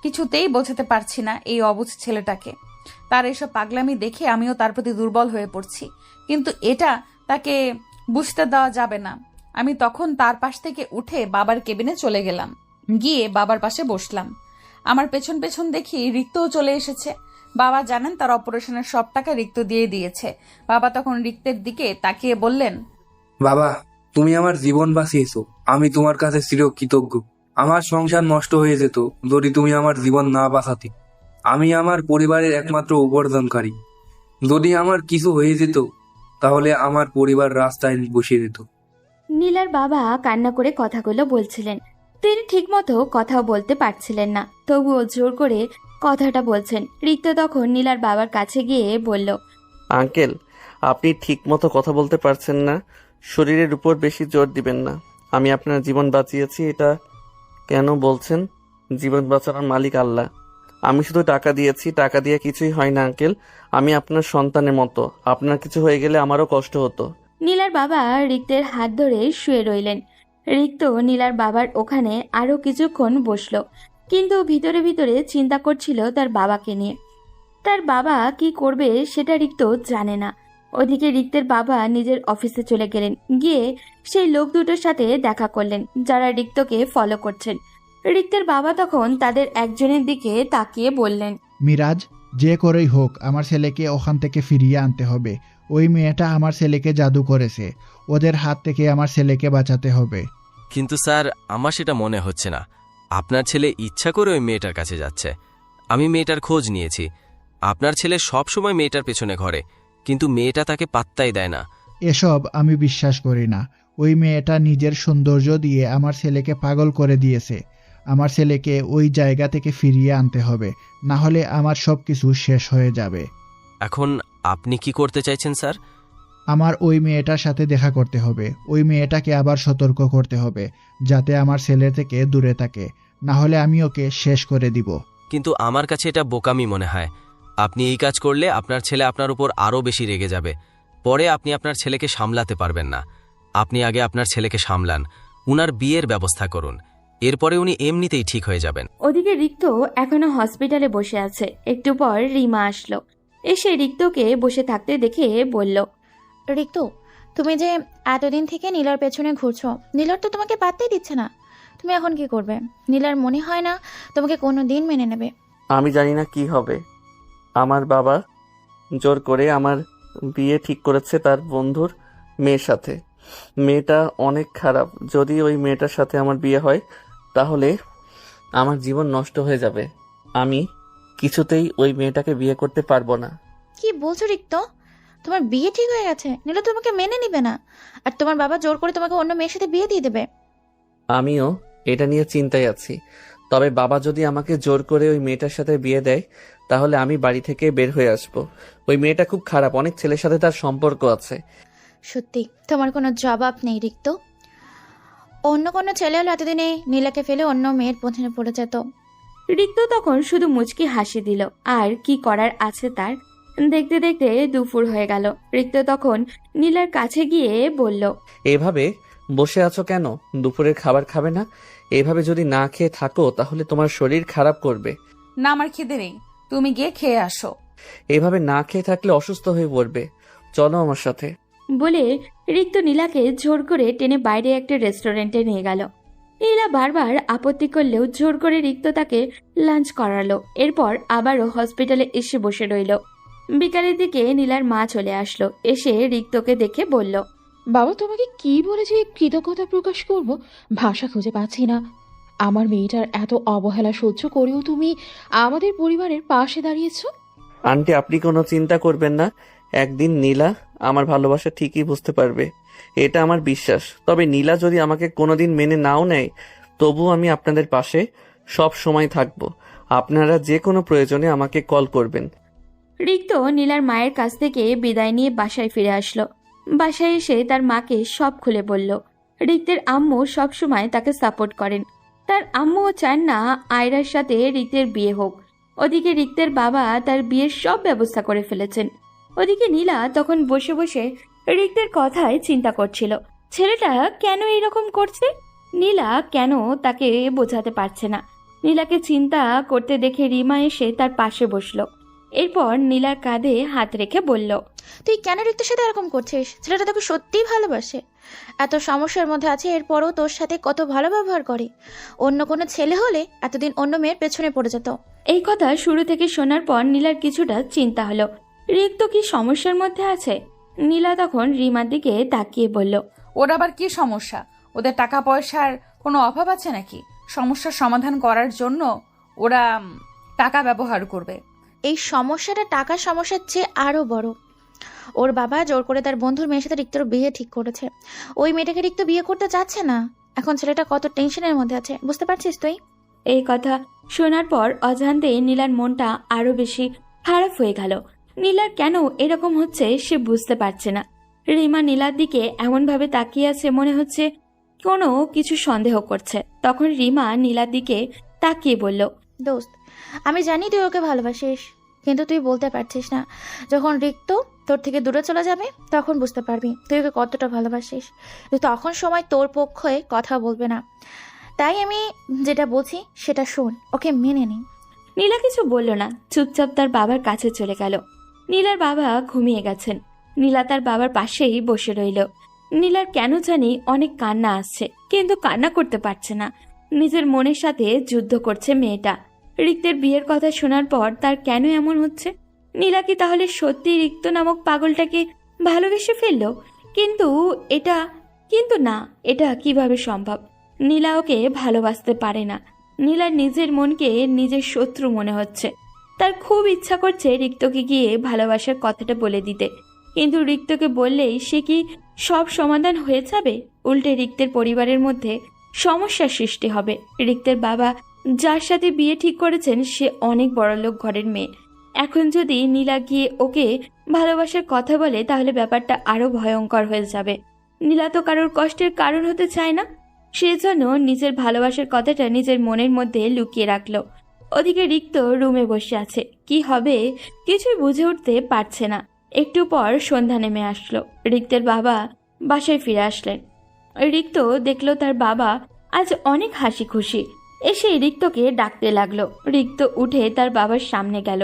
কিছুতেই বোঝাতে পারছি না এই অবুঝ ছেলেটাকে। তার এসব পাগলামি দেখে আমিও তার প্রতি দুর্বল হয়ে পড়ছি, কিন্তু এটা তাকে বুঝতে দেওয়া যাবে না। আমি তখন তার পাশ থেকে উঠে বাবার কেবিনে চলে গেলাম, গিয়ে বাবার পাশে বসলাম। আমার পেছন পেছন দেখি রিক্তও চলে এসেছে। বাবা জানেন তার অপারেশনের সব টাকা রিক্ত দিয়ে দিয়েছে। বাবা তখন রিক্তের দিকে তাকিয়ে বললেন, বাবা, তুমি আমার জীবন বাঁচিয়েছো, আমি তোমার কাছে চিরকৃতজ্ঞ। আমার সংসার নষ্ট হয়ে যেত যদি তুমি আমার জীবন না বাঁচাতে। আমি আমার পরিবারের একমাত্র উপার্জনকারী। যদি আমার কিছু হয়ে যেত তাহলে আমার পরিবার রাস্তায় বসে যেত। নীলার বাবা কান্না করে কথাগুলো বলছিলেন। তিনি ঠিকমতো কথাও বলতে পারছিলেন না, তবুও জোর করে কথাটা বলছেন। রিক্ত তখন নীলার বাবার কাছে গিয়ে বলল, আঙ্কেল, আপনি ঠিক মতো কথা বলতে পারছেন না, শরীরের উপর বেশি জোর দিবেন না। আমি আপনার জীবন বাঁচিয়েছি, এটা কেন বলছেন? জীবন বাঁচানোর মালিক আল্লাহ। আমি শুধু টাকা দিয়েছি, টাকা দিয়ে কিছুই হয় না আঙ্কেল। আমি আপনার সন্তানের মতো, আপনার কিছু হয়ে গেলে আমারও কষ্ট হতো। নীলার বাবা রিক্তের হাত ধরে শুয়ে রইলেন। রিক্ত নীলার বাবার ওখানে আরো কিছুক্ষণ বসলো, কিন্তু ভিতরে ভিতরে চিন্তা করছিল তার বাবাকে নিয়ে। তার বাবা কি করবে সেটা রিক্ত জানে না। ওদিকে রিক্তের বাবা নিজের অফিসে চলে গেলেন, গিয়ে সেই লোক দুটোর সাথে দেখা করলেন যারা রিক্তকে ফলো করছেন। রিক্তের বাবা তখন তাদের একজনের দিকে তাকিয়ে বললেন, মিরাজ, যে করেই হোক আমার ছেলেকে ওখান থেকে ফিরিয়ে আনতে হবে। ওই মেয়েটা আমার ছেলেকে জাদু করেছে, ওদের হাত থেকে আমার ছেলেকে বাঁচাতে হবে। কিন্তু স্যার, আমার সেটা মনে হচ্ছে না। আপনার ছেলে ইচ্ছা করে ওই মেয়েটার কাছে যাচ্ছে। আমি মেয়েটার খোঁজ নিয়েছি। আপনার ছেলে সব সময় মেয়েটার পেছনে ঘরে, কিন্তু মেয়েটা তাকে পাত্তাই দেয় না। এসব আমি বিশ্বাস করি না। ওই মেয়েটা নিজের সৌন্দর্য দিয়ে আমার ছেলেকে পাগল করে দিয়েছে। আমার ছেলেকে ওই জায়গা থেকে ফিরিয়ে আনতে হবে, না হলে আমার সব কিছু শেষ হয়ে যাবে। এখন আপনি কি করতে চাইছেন স্যার? আমার ওই মেয়েটার সাথে দেখা করতে হবে। ওই মেয়েটাকে আবার সতর্ক করতে হবে যাতে আমার ছেলের থেকে দূরে থাকে, না হলে আমি ওকে শেষ করে দিব। কিন্তু আমার কাছে এটা বোকামি মনে হয়। আপনি এই কাজ করলে আপনার ছেলে আপনার উপর আরও বেশি রেগে যাবে। পরে আপনি আপনার ছেলেকে সামলাতে পারবেন না। আপনি আগে আপনার ছেলেকে সামলান, উনার বিয়ের ব্যবস্থা করুন, এরপরে উনি এমনিতেই ঠিক হয়ে যাবেন। ওদিকে রিক্ত এখনো হসপিটালে বসে আছে। একটু পর রিমা আসলো, এসে রিক্তকে বসে থাকতে দেখে বলল, রিক্ত, তুমি যে এতদিন থেকে নীলার পেছনে ঘুরছো, নীলার তো তোমাকে পাত্তাই দিচ্ছে না। তুমি এখন কি করবে? নীলার মনে হয় না তোমাকে কোনো দিন মেনে নেবে। আমি জানি না কি হবে। আমার বাবা জোর করে আমার বিয়ে ঠিক করেছে তার বন্ধুর মেয়ের সাথে। মেয়েটা অনেক খারাপ। যদি ওই মেয়েটার সাথে আমার বিয়ে হয় তাহলে আমার জীবন নষ্ট হয়ে যাবে। আমি কিছুতেই ওই মেয়েটাকে বিয়ে করতে পারবো না। কি বলছো রিক্ত? তোমার বিয়ে ঠিক হয়ে গেছে, নীলা তোমাকে মেনে নিবে না, আর তোমার বাবা জোর করে তোমাকে অন্য মেয়ের সাথে বিয়ে দিয়ে দেবে। আমিও এটা নিয়ে চিন্তায় আছি। তবে বাবা যদি আমাকে জোর করে ওই মেয়েটার সাথে বিয়ে দেয় তাহলে আমি বাড়ি থেকে বের হয়ে আসব। ওই মেয়েটা খুব খারাপ, অনেক ছেলের সাথে তার সম্পর্ক আছে। সত্যি তোমার কোনো জবাব নেই রিক্ত। অন্য কোনো ছেলে হলে এতদিনে নীলাকে ফেলে অন্য মেয়ের পেছনে পড়ে যেত। রিক্ত তখন শুধু মুচকি হাসি দিল। আর কি করার আছে তার? দেখতে দেখতে দুপুর হয়ে গেল। রিক্ত তখন নীলার কাছে গিয়ে বলল, এভাবে বসে আছো কেন? দুপুরের খাবার খাবে না? এভাবে যদি না খেয়ে থাকো তাহলে তোমার শরীর খারাপ করবে। না, আমার খিদে নেই, তুমি গিয়ে খেয়ে আসো। এভাবে না খেয়ে থাকলে অসুস্থ হয়ে পড়বে। চলো আমার সাথে। বলে রিক্ত নীলাকে জোর করে টেনে বাইরে একটা রেস্টুরেন্টে নিয়ে গেল। নীলা বারবার আপত্তি করলেও জোর করে রিক্ত তাকে লাঞ্চ করালো। এরপর আবারও হসপিটালে এসে বসে রইল। বিকালের দিকে নীলার মা চলে আসলো। এসে রিক্তকে দেখে বলল, বাবা, তোমাকে কি বলে যে কৃতজ্ঞতা প্রকাশ করব ভাষা খুঁজে পাচ্ছি না। আমার মেয়েটার এত অবহেলা সহ্য করেও তুমি আমাদের পরিবারের পাশে দাঁড়িয়েছো। আন্টি, আপনি কোনো চিন্তা করবেন না। একদিন নীলা আমার ভালোবাসা ঠিকই বুঝতে পারবে, এটা আমার বিশ্বাস। তবে নীলা যদি আমাকে কোনোদিন মেনে নাও নেয় তবুও আমি আপনাদের পাশে সব সময় থাকব। আপনারা যে কোনো প্রয়োজনে আমাকে কল করবেন। রিক্ত নীলার মায়ের কাছ থেকে বিদায় নিয়ে বাসায় ফিরে আসলো। বাসায় এসে তার মাকে সব খুলে বলল। রিক্তের আম্মু সবসময় তাকে সাপোর্ট করেন। তার আম্মুও চান না আয়রার সাথে রিক্তের বিয়ে হোক। ওদিকে রিক্তের বাবা তার বিয়ের সব ব্যবস্থা করে ফেলেছেন। ওদিকে নীলা তখন বসে বসে রিক্তের কথায় চিন্তা করছিল। ছেলেটা কেন এইরকম করছে? নীলা কেন তাকে বোঝাতে পারছে না? নীলাকে চিন্তা করতে দেখে রিমা এসে তার পাশে বসলো। এরপর নীলার কাঁধে হাত রেখে বলল, তুই কেন রিক্তের সাথে এরকম করছিস? ছেলেটা তোকে সত্যিই ভালোবাসে। এত সমস্যার মধ্যে আছে, এরপরও তোর সাথে কত ভালো ব্যবহার করে। অন্য কোনো ছেলে হলে এতদিন অন্য মেয়ের পেছনে পড়ে যেত। এই কথা শুরু থেকে শোনার পর নীলার কিছুটা চিন্তা হলো। রিক্ত কি সমস্যার মধ্যে আছে? নীলা তখন রিমার দিকে তাকিয়ে বলল, ওর আবার কি সমস্যা? ওদের টাকা পয়সার কোনো অভাব আছে নাকি? সমস্যার সমাধান করার জন্য ওরা টাকা ব্যবহার করবে। এই সমস্যাটা টাকার সমস্যার চেয়ে আরো বড়। ওর বাবা জোর করে তার বন্ধুর মেয়ের সাথে রিক্তর বিয়ে ঠিক করেছে। ওই মেয়েটাকে রিক্ত বিয়ে করতে চাচ্ছে না। এখন ছেলেটা কত টেনশনের মধ্যে আছে, বুঝতে পারছিস তুই? এই কথা শোনার পর অজান্তে নীলার মনটা আরো বেশি খারাপ হয়ে গেল। নীলার কেন এরকম হচ্ছে সে বুঝতে পারছে না। রিমা নীলার দিকে এমনভাবে তাকিয়ে আছে, মনে হচ্ছে কোনো কিছু সন্দেহ করছে। তখন রিমা নীলার দিকে তাকিয়ে বলল, দোস্ত, আমি জানি তুই ওকে ভালোবাসিস, কিন্তু তুই বলতে পারছিস না। যখন রিক্ত তোর থেকে দূরে চলে যাবে তখন বুঝতে পারবি তুই ওকে কতটা ভালোবাসিস। তুই তখন সময় তোর পক্ষে কথা বলবে না। তাই আমি যেটা বলছি সেটা শোন, ওকে মেনে নি। নীলা কিছু বলল না, চুপচাপ তার বাবার কাছে চলে গেল। নীলার বাবা ঘুমিয়ে গেছেন। নীলা তার বাবার পাশেই বসে রইল। নীলার কেন জানি অনেক কান্না আসছে, কিন্তু কান্না করতে পারছে না। নিজের মনের সাথে যুদ্ধ করছে মেয়েটা। রিক্তের বিয়ের কথা শোনার পর তার কেন এমন হচ্ছে? নীলা কি তাহলে সত্যি রিক্ত নামক পাগলটাকে ভালোবেসে ফেলল? কিন্তু না, এটা কিভাবে সম্ভব? নীলা ওকে ভালোবাসতে পারে না। নীলার নিজের মনকে নিজের শত্রু মনে হচ্ছে। তার খুব ইচ্ছা করছে রিক্তকে গিয়ে ভালোবাসার কথাটা বলে দিতে, কিন্তু রিক্তকে বললেই সে কি সব সমাধান হয়ে যাবে? উল্টে রিক্তের পরিবারের মধ্যে সমস্যার সৃষ্টি হবে। রিক্তের বাবা যার সাথে বিয়ে ঠিক করেছেন সে অনেক বড়লোক ঘরের মেয়ে। এখন যদি নীলা গিয়ে ওকে ভালোবাসার কথা বলে তাহলে ব্যাপারটা আরো ভয়ঙ্কর হয়ে যাবে। নীলা তো কারোর কষ্টের কারণ হতে চায় না, সেজন্য নিজের ভালোবাসার কথাটা নিজের মনের মধ্যে লুকিয়ে রাখলো। ওদিকে রিক্ত রুমে বসে আছে, কি হবে কিছুই বুঝে উঠতে পারছে না। একটু পর সন্ধ্যা নেমে আসলো। রিক্তের বাবা বাসায় ফিরে আসলেন। রিক্ত দেখলো তার বাবা আজ অনেক হাসি খুশি। এসে রিক্তকে ডাকতে লাগলো। রিক্ত উঠে তার বাবার সামনে গেল।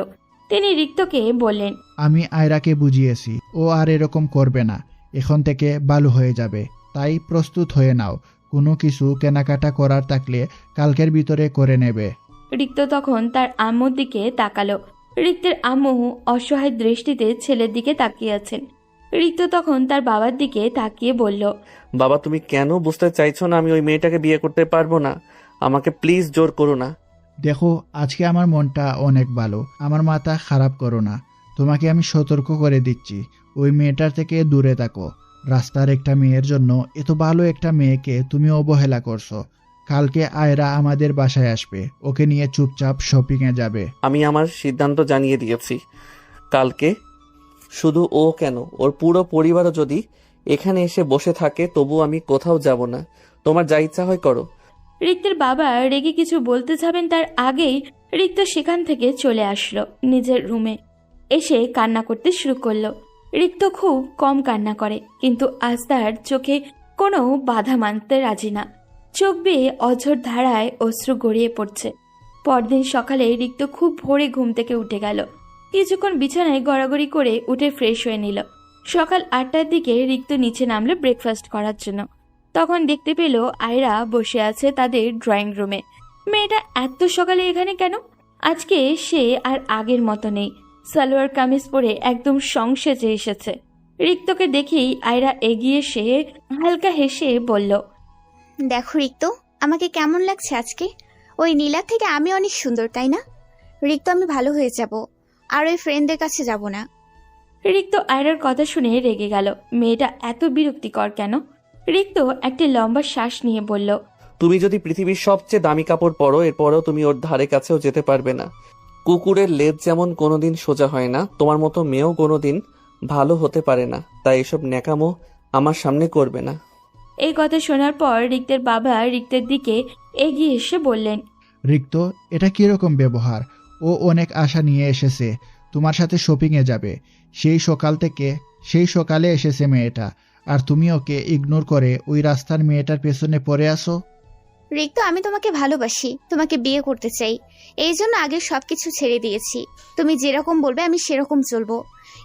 তিনি রিক্তকে বললেন, আমি আয়রাকে বুঝিয়েছি, ও আর এরকম করবে না, এখন থেকে ভালো হয়ে যাবে। তাই প্রস্তুত হয়ে নাও, কোনো কিছু কেনাকাটা করার থাকলে কালকের ভিতরে করে নেবে। রিক্ত তখন তার আম্মুর দিকে তাকালো। রিক্তের আম্মু অসহায় দৃষ্টিতে ছেলের দিকে তাকিয়ে আছেন। রিক্ত তখন তার বাবার দিকে তাকিয়ে বলল, বাবা তুমি কেন বুঝতে চাইছো না আমি ওই মেয়েটাকে বিয়ে করতে পারবো না? আমাকে প্লিজ জোর করো না। দেখো, আজকে আমার মনটা অনেক ভালো, আমার মাথা খারাপ করো না। তোমাকে আমি সতর্ক করে দিচ্ছি, ওই মেয়েটার থেকে দূরে থাকো। রাস্তার একটা মেয়ের জন্য এত ভালো একটা মেয়েকে তুমি অবহেলা করছো। কালকে আয়রা আমাদের বাসায় আসবে, ওকে নিয়ে চুপচাপ শপিংয়ে যাবে। আমি আমার সিদ্ধান্ত জানিয়ে দিয়েছি। কালকে শুধু ও কেন, ওর পুরো পরিবারও যদি এখানে এসে বসে থাকে তবু আমি কোথাও যাব না। তোমার যা ইচ্ছা হয় করো। রিক্তের বাবা রেগে কিছু বলতে যাবেন তার আগেই রিক্ত সেখান থেকে চলে আসলো নিজের রুমে। এসে কান্না করতে শুরু করলো। রিক্ত খুব কম কান্না করে, কিন্তু আজ তার চোখে কোনো বাধা মানতে রাজি না। চোখ বেয়ে অঝোর ধারায় অশ্রু গড়িয়ে পড়ছে। পরদিন সকালে রিক্ত খুব ভোরে ঘুম থেকে উঠে গেল। কিছুক্ষণ বিছানায় গড়াগড়ি করে উঠে ফ্রেশ হয়ে নিল। সকাল 8টার দিকে রিক্ত নিচে নামলো ব্রেকফাস্ট করার জন্য। তখন দেখতে পেল আয়রা বসে আছে তাদের ড্রয়িং রুমে। মেয়েটা এত সকালে এখানে কেন? আজকে সে আর আগের মতো নেই। সালোয়ার কামিজ পরে একদম সংসেজে এসেছে। রিক্তকে দেখেই আয়রা এগিয়ে এসে হালকা হেসে বলল, দেখো রিক্ত, আমাকে কেমন লাগছে আজকে? ওই নীলা থেকে আমি অনেক সুন্দর, তাই না? রিক্ত, আমি ভালো হয়ে যাব, আর ওই ফ্রেন্ডদের কাছে যাব না। রিক্ত আয়রার কথা শুনে রেগে গেল। মেয়েটা এত বিরক্তিকর কেন? রিক্ত একটা লম্বা শ্বাস নিয়ে বলল, তুমি যদি পৃথিবীর সবচেয়ে দামি কাপড় পরো এরপরেও তুমি ওর ধারে কাছেও যেতে পারবে না। কুকুরের লেজ যেমন কোনোদিন সোজা হয় না, তোমার মতো মেয়েও কোনোদিন ভালো হতে পারে না। তাই এসব ন্যাকামো আমার সামনে করবে না। এই কথা শোনার পর রিক্তের বাবা রিক্তের দিকে এগিয়ে এসে বললেন, রিক্ত, এটা কিরকম ব্যবহার? ও অনেক আশা নিয়ে এসেছে, তোমার সাথে শপিংয়ে যাবে। সেই সকালে এসেছে মেয়েটা, আর তুমি ওকে ইগনোর করে ওই রাস্তার মেয়েটার পেছনে পড়ে আসো। রিক্ত, আমি তোমাকে ভালোবাসি, তোমাকে বিয়ে করতে চাই। এই জন্য আগে সবকিছু ছেড়ে দিয়েছি। তুমি যেরকম বলবে আমি সেরকম চলবো।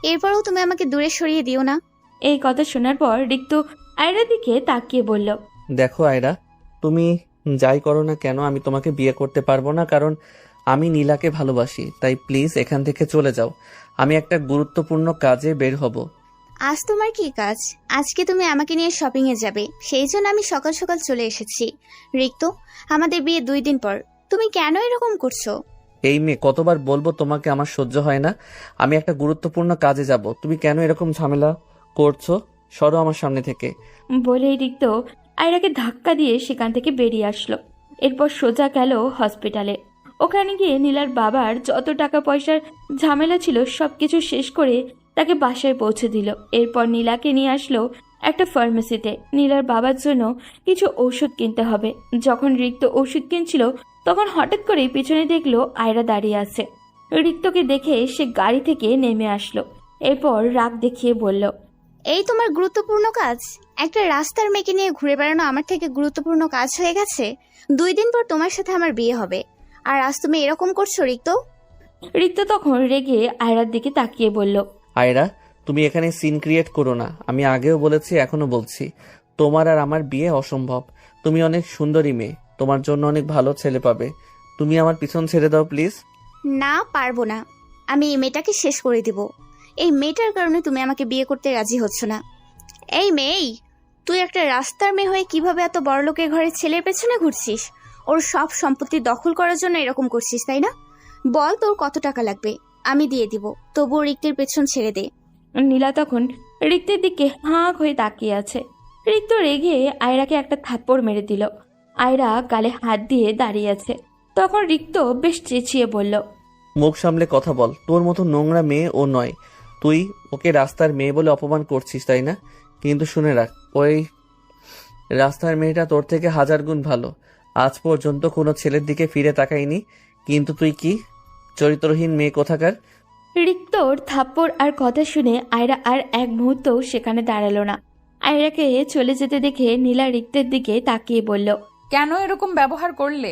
এরপরেও তুমি আমাকে দূরে সরিয়ে দিও না। এই কথা শোনার পর রিক্ত আয়রার দিকে তাকিয়ে বলল, দেখো আয়রা, তুমি যাই করো না কেন আমি তোমাকে বিয়ে করতে পারবো না, কারণ আমি নীলাকে ভালোবাসি। তাই প্লিজ এখান থেকে চলে যাও। আমি একটা গুরুত্বপূর্ণ কাজে বের হব। আজ তোমার কি কাজ? আজকে তুমি আমাকে নিয়ে শপিংয়ে যাবে, সেই জন্য আমি সকাল সকাল চলে এসেছি। রিক্ত, আমাদের বিয়ে 2 দিন পর, তুমি কেন এরকম করছো? এই মেয়ে, কতবার বলবো তোমাকে আমার সহ্য হয় না। আমি একটা গুরুত্বপূর্ণ কাজে যাব, তুমি কেন এরকম ঝামেলা করছো? সরো আমার সামনে থেকে। বলেই রিক্ত আয়রাকে ধাক্কা দিয়ে সেখান থেকে বেরিয়ে আসলো। এরপর সোজা গেল হসপিটালে। ওখানে গিয়ে নীলার বাবার যত টাকা পয়সার ঝামেলা ছিল সবকিছু শেষ করে তাকে বাসায় পৌঁছে দিল। এরপর নীলাকে নিয়ে আসলো একটা ফার্মেসিতে। নীলার বাবার জন্য কিছু ওষুধ কিনতে হবে। যখন রিক্ত ওষুধ কিনছিল তখন হঠাৎ করে পিছনে দেখলো আয়রা দাঁড়িয়ে আছে। রিক্তকে দেখে সে গাড়ি থেকে নেমে আসলো। এরপর রাগ দেখিয়ে বলল, এই তোমার গুরুত্বপূর্ণ কাজ? একটা রাস্তার মেয়েকে নিয়ে ঘুরে বেড়ানো আমার থেকে গুরুত্বপূর্ণ কাজ হয়ে গেছে? 2 দিন পর তোমার সাথে আমার বিয়ে হবে, আর আজ তুমি এরকম করছো রিক্ত? রিক্ত তখন রেগে আয়রার দিকে তাকিয়ে বলল, আয়রা, তুমি এখানে সিন ক্রিয়েট করো না। আমি আগেও বলেছি, এখনো বলছি, তোমার আর আমার বিয়ে অসম্ভব। তুমি অনেক সুন্দরী মেয়ে, তোমার জন্য অনেক ভালো ছেলে পাবে। তুমি আমার পিছন ছেড়ে দাও প্লিজ। না, পারবো না। আমি এই মেয়েটাকে শেষ করে দিব। এই মেয়েটার কারণে তুমি আমাকে বিয়ে করতে রাজি হচ্ছ না। এই মেয়ে, তুই একটা রাস্তার মেয়ে হয়ে কিভাবে এত বড় লোকের ঘরের ছেলের পেছনে ঘুরছিস? ওর সব সম্পত্তি দখল করার জন্য এরকম করছিস, তাই না? বল, তোর কত টাকা লাগবে, আমি দিয়ে দিব। তবুও রিক্তের পেছন ছেড়ে দে। নীলা তখন রিক্তের দিকে হাঁ হয়ে তাকিয়ে আছে। রিক্ত রেগে আয়রাকে একটা থাপ্পড় মেরে দিল। আয়রা গালে হাত দিয়ে দাঁড়িয়ে আছে। তখন রিক্ত বেশ চেঁচিয়ে বলল, মুখ সামলে কথা বল, তোর মতো নোংরা মেয়ে ও নয়। তুই ওকে রাস্তার মেয়ে বলে অপমান করছিস, তাই না? কিন্তু শুনে রাখ, ওই রাস্তার মেয়েটা তোর থেকে 1000 গুণ ভালো। আজ পর্যন্ত কোনো ছেলের দিকে ফিরে তাকায়নি, কিন্তু তুই কি চরিত্রহীন মেয়ে কোথাকার। রিক্তর থাপ্পড় আর কথা শুনে আয়রা আর এক মুহূর্তও সেখানে দাঁড়ালো না। আয়রাকে চলে যেতে দেখে নীলা রিক্তের দিকে তাকিয়ে বলল, কেন এরকম ব্যবহার করলে?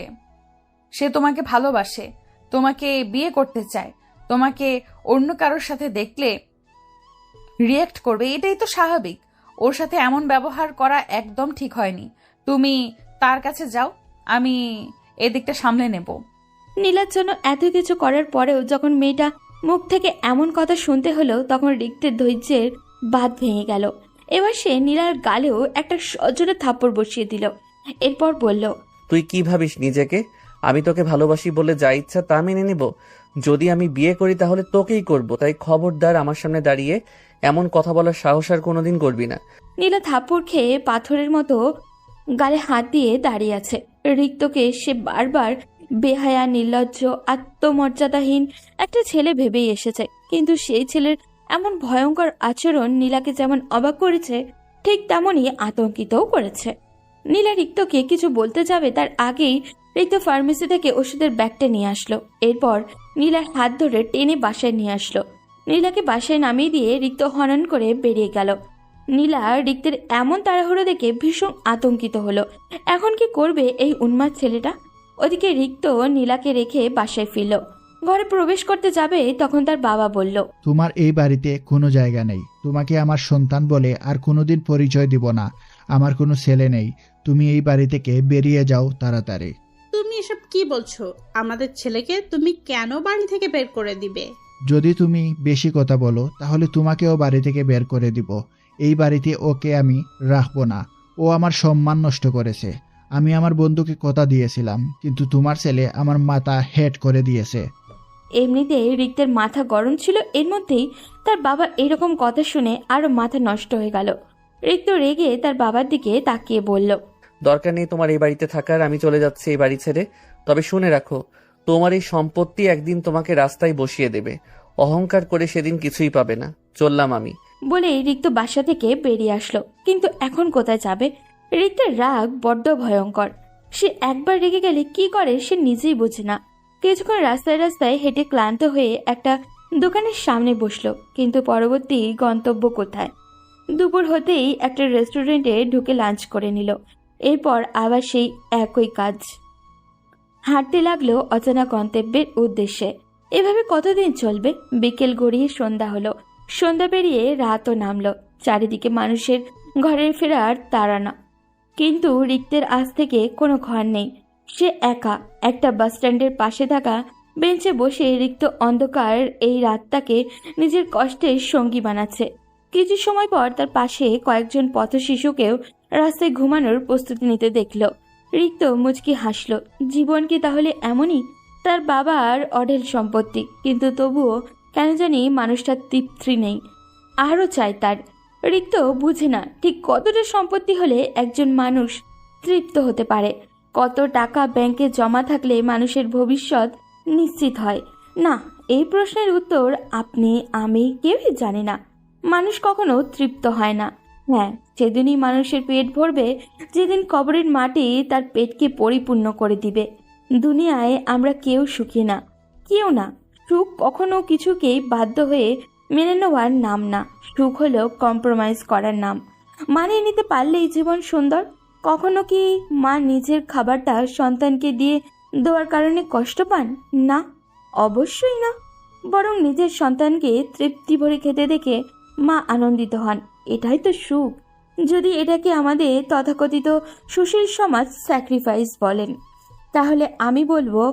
সে তোমাকে ভালোবাসে, তোমাকে বিয়ে করতে চায়, তোমাকে অন্য কারোর সাথে দেখলে রিয়েক্ট করবে, এটাই তো স্বাভাবিক। ওর সাথে এমন ব্যবহার করা একদম ঠিক হয়নি। তুমি তার কাছে যাও, আমি এদিকটা সামলে নেব। নীলার জন্য এত কিছু করার পরেও যখন মেয়েটা মুখ থেকে এমন কথা শুনতে হলো, তখন রিক্তের ধৈর্যের বাঁধ ভেঙে গেল। এবার সে নীলার গালেও একটা সজোরে থাপ্পড় বসিয়ে দিল। এরপর বলল, তুই কি ভাবিস নিজেকে? আমি তোকে ভালোবাসি বলে যা ইচ্ছা তা মেনে নিব? যদি আমি বিয়ে করি তাহলে তোকেই করব, তাই খবরদার আমার সামনে দাঁড়িয়ে এমন কথা বলার সাহস আর কোনোদিন করবি না। নীলা থাপ্পড় খেয়ে পাথরের মতো গালে হাত দিয়ে দাঁড়িয়ে আছে। রিক্তকে সে বারবার বেহায়া, নির্লজ্জ, আত্মমর্যাদাহীন একটা ছেলে ভেবেই এসেছে, কিন্তু সেই ছেলের এমন ভয়ঙ্কর আচরণ নীলাকে যেমন অবাক করেছে, ঠিক তেমনই আতঙ্কিতও করেছে। নীলা রিক্তকে কিছু বলতে যাবে তার আগেই রিক্ত ফার্মেসি থেকে ওষুধের ব্যাগটা নিয়ে আসলো। এরপর নীলার হাত ধরে টেনে বাসায় নিয়ে আসলো। নীলাকে বাসায় নামিয়ে দিয়ে রিক্ত হনন করে বেরিয়ে গেল। নীলা রিক্তের এমন তাড়াহুড়ো দেখে ভীষণ আতঙ্কিত হলো। এখন কি করবে এই উন্মাদ ছেলেটা? ওদিকে রিক্ত নীলাকে রেখে বাসায় ফিরল। ঘরে প্রবেশ করতে যাবে তখন তার বাবা বলল, তোমার এই বাড়িতে কোনো জায়গা নেই। তোমাকে আমার সন্তান বলে আর কোনোদিন পরিচয় দিব না। আমার কোনো ছেলে নেই। তুমি এই বাড়ি থেকে বেরিয়ে যাও তাড়াতাড়ি। তুমি এসব কি বলছো? আমাদের ছেলেকে তুমি কেন বাড়ি থেকে বের করে দিবে? যদি তুমি বেশি কথা বলো তাহলে তোমাকেও বাড়ি থেকে বের করে দিব। এই বাড়িতে ওকে আমি রাখবো না। ও আমার সম্মান নষ্ট করেছে। আমি আমার বন্ধুকে কথা দিয়েছিলাম, কিন্তু তোমার ছেলে আমার মাথা হেড করে দিয়েছে। এমনিতে রিক্তের মাথা গরম ছিল, এর মধ্যেই তার বাবা এরকম কথা শুনে আরো মাথা নষ্ট হয়ে গেল। রিক্ত রেগে তার বাবার দিকে তাকিয়ে বলল, দরকার নেই তোমার এই বাড়িতে থাকার, আমি চলে যাচ্ছি এই বাড়ি ছেড়ে। তবে শুনে রাখো, তোমার এই সম্পত্তি একদিন তোমাকে রাস্তায় বসিয়ে দেবে। অহংকার করে সেদিন কিছুই পাবে না। চললাম আমি। বলে রিক্ত বাসা থেকে বেরিয়ে আসলো। কিন্তু এখন কোথায় যাবে? রিক্তের রাগ বড্ড ভয়ঙ্কর। সে একবার রেগে গেলে কি করে সে নিজেই বোঝে না। কিছুক্ষণ রাস্তায় রাস্তায় হেঁটে ক্লান্ত হয়ে একটা দোকানের সামনে বসলো, কিন্তু পরবর্তী গন্তব্য কোথায়? দুপুর হতেই একটা রেস্টুরেন্টে ঢুকে লাঞ্চ করে নিল। এরপর আবার সেই একই কাজ। হাঁটতে লাগলো অজানা গন্তব্যের উদ্দেশ্যে। এভাবে কতদিন চলবে? বিকেল গড়িয়ে সন্ধ্যা হলো। সন্ধ্যা পেরিয়ে রাতও নামলো। চারিদিকে মানুষের ঘরের ফেরার তাড়না, কিন্তু রিক্তের আজ থেকে কোনো ঘর নেই। সে একা একটা বাস স্ট্যান্ডের পাশে থাকা বেঞ্চে বসে রিক্ত অন্ধকার এই রাতটাকে নিজের কষ্টের সঙ্গী বানাচ্ছে। কিছু সময় পর তার পাশে কয়েকজন পথ শিশুকেও রাস্তায় ঘুমানোর প্রস্তুতি নিতে দেখল। রিক্ত মুচকি হাসল। জীবন কি তাহলে এমনই? তার বাবার অঢেল সম্পত্তি, কিন্তু তবুও কেন জানি মানুষটার তৃপ্তি নেই, আরও চাই তার। রিক্ত বুঝে না ঠিক কতটা সম্পত্তি হলে একজন মানুষ তৃপ্ত হতে পারে। কত টাকা ব্যাংকে জমা থাকলে মানুষের ভবিষ্যৎ নিশ্চিত হয় না? এই প্রশ্নের উত্তর আপনি আমি কেউই জানি না। মানুষ কখনো তৃপ্ত হয় না। হ্যাঁ, সেদিনই মানুষের পেট ভরবে যেদিন কবরের মাটি তার পেটকে পরিপূর্ণ করে দিবে। দুনিয়ায় আমরা কেউ সুখী না, কেউ না। সুখ কখনো কিছুকেই বাধ্য হয়ে মেনে নেওয়ার নাম না। সুখ হলো কম্প্রোমাইজ করার নাম। মানিয়ে নিতে পারলেই জীবন সুন্দর। কখনো কি মা নিজের খাবারটা সন্তানকে দিয়ে দেওয়ার কারণে কষ্ট পান? না, অবশ্যই না। বরং নিজের সন্তানকে তৃপ্তি ভরে খেতে দেখে মা আনন্দিত হন। এটাই তো সুখ। যদি এটাকে আমাদের তথাকথিত সুশীল সমাজ স্যাক্রিফাইস বলেন, তাহলে আমি বলবো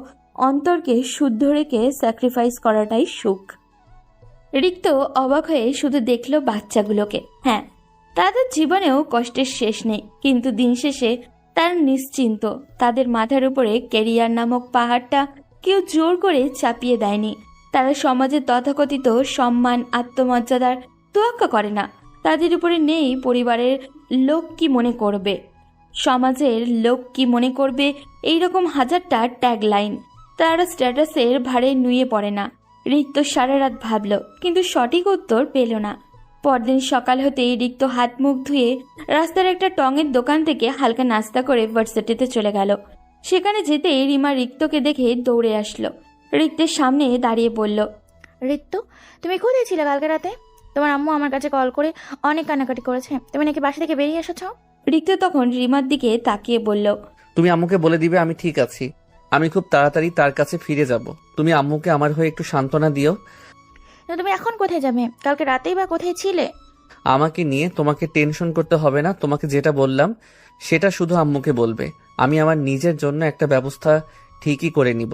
অন্তরকে শুদ্ধ রেখে স্যাক্রিফাইস করাটাই সুখ। রিক্ত অবাক হয়ে শুধু দেখলো বাচ্চাগুলোকে। হ্যাঁ, তাদের জীবনেও কষ্টের শেষ নেই, কিন্তু দিন শেষে তারা নিশ্চিন্ত। তাদের মাথার উপরে ক্যারিয়ার নামক পাহাড়টা কেউ জোর করে চাপিয়ে দেয়নি। তারা সমাজের তথাকথিত সম্মান, আত্মমর্যাদার তোয়াক্কা করে না। তাদের উপরে নেই পরিবারের লোক কি মনে করবে, সমাজের লোক কি মনে করবে, এইরকম হাজারটা ট্যাগলাইন। তারা স্ট্যাটাসের ভারে নুয়ে পড়ে না। রিক্ত সারা রাত ভাবল, কিন্তু সঠিক উত্তর পেল না। পরদিন সকাল হতেই রিক্ত হাত মুখ ধুয়ে রাস্তার একটা টঙের দোকান থেকে হালকা নাস্তা করে ভার্সিটিতে চলে গেল। সেখানে যেতে রিমা রিক্তকে দেখে দৌড়ে আসলো। রিক্তের সামনে দাঁড়িয়ে বলল, ঋতু, তুমি কোথায় ছিলে কালকে রাতে? তোমার আম্মু আমার কাছে কল করে অনেক কান্নাকাটি করেছে, তুমি নাকি বাসা থেকে বেরিয়ে এসেছো। রিক্ত তখন রিমার দিকে তাকিয়ে বলল, তুমি আম্মুকে বলে দিবে আমি ঠিক আছি, আমি খুব তাড়াতাড়ি তার কাছে ফিরে যাব। তুমি আম্মুকে আমার হয়ে একটু সান্ত্বনা দিও। কিন্তু তুমি এখন কোথায় যাবে? কালকে রাতেই বা কোথায় ছিলে? আমাকে নিয়ে তোমাকে টেনশন করতে হবে না, তোমাকে যেটা বললাম সেটা শুধু আম্মুকে বলবে। আমি আমার নিজের জন্য একটা ব্যবস্থা ঠিকই করে নিব।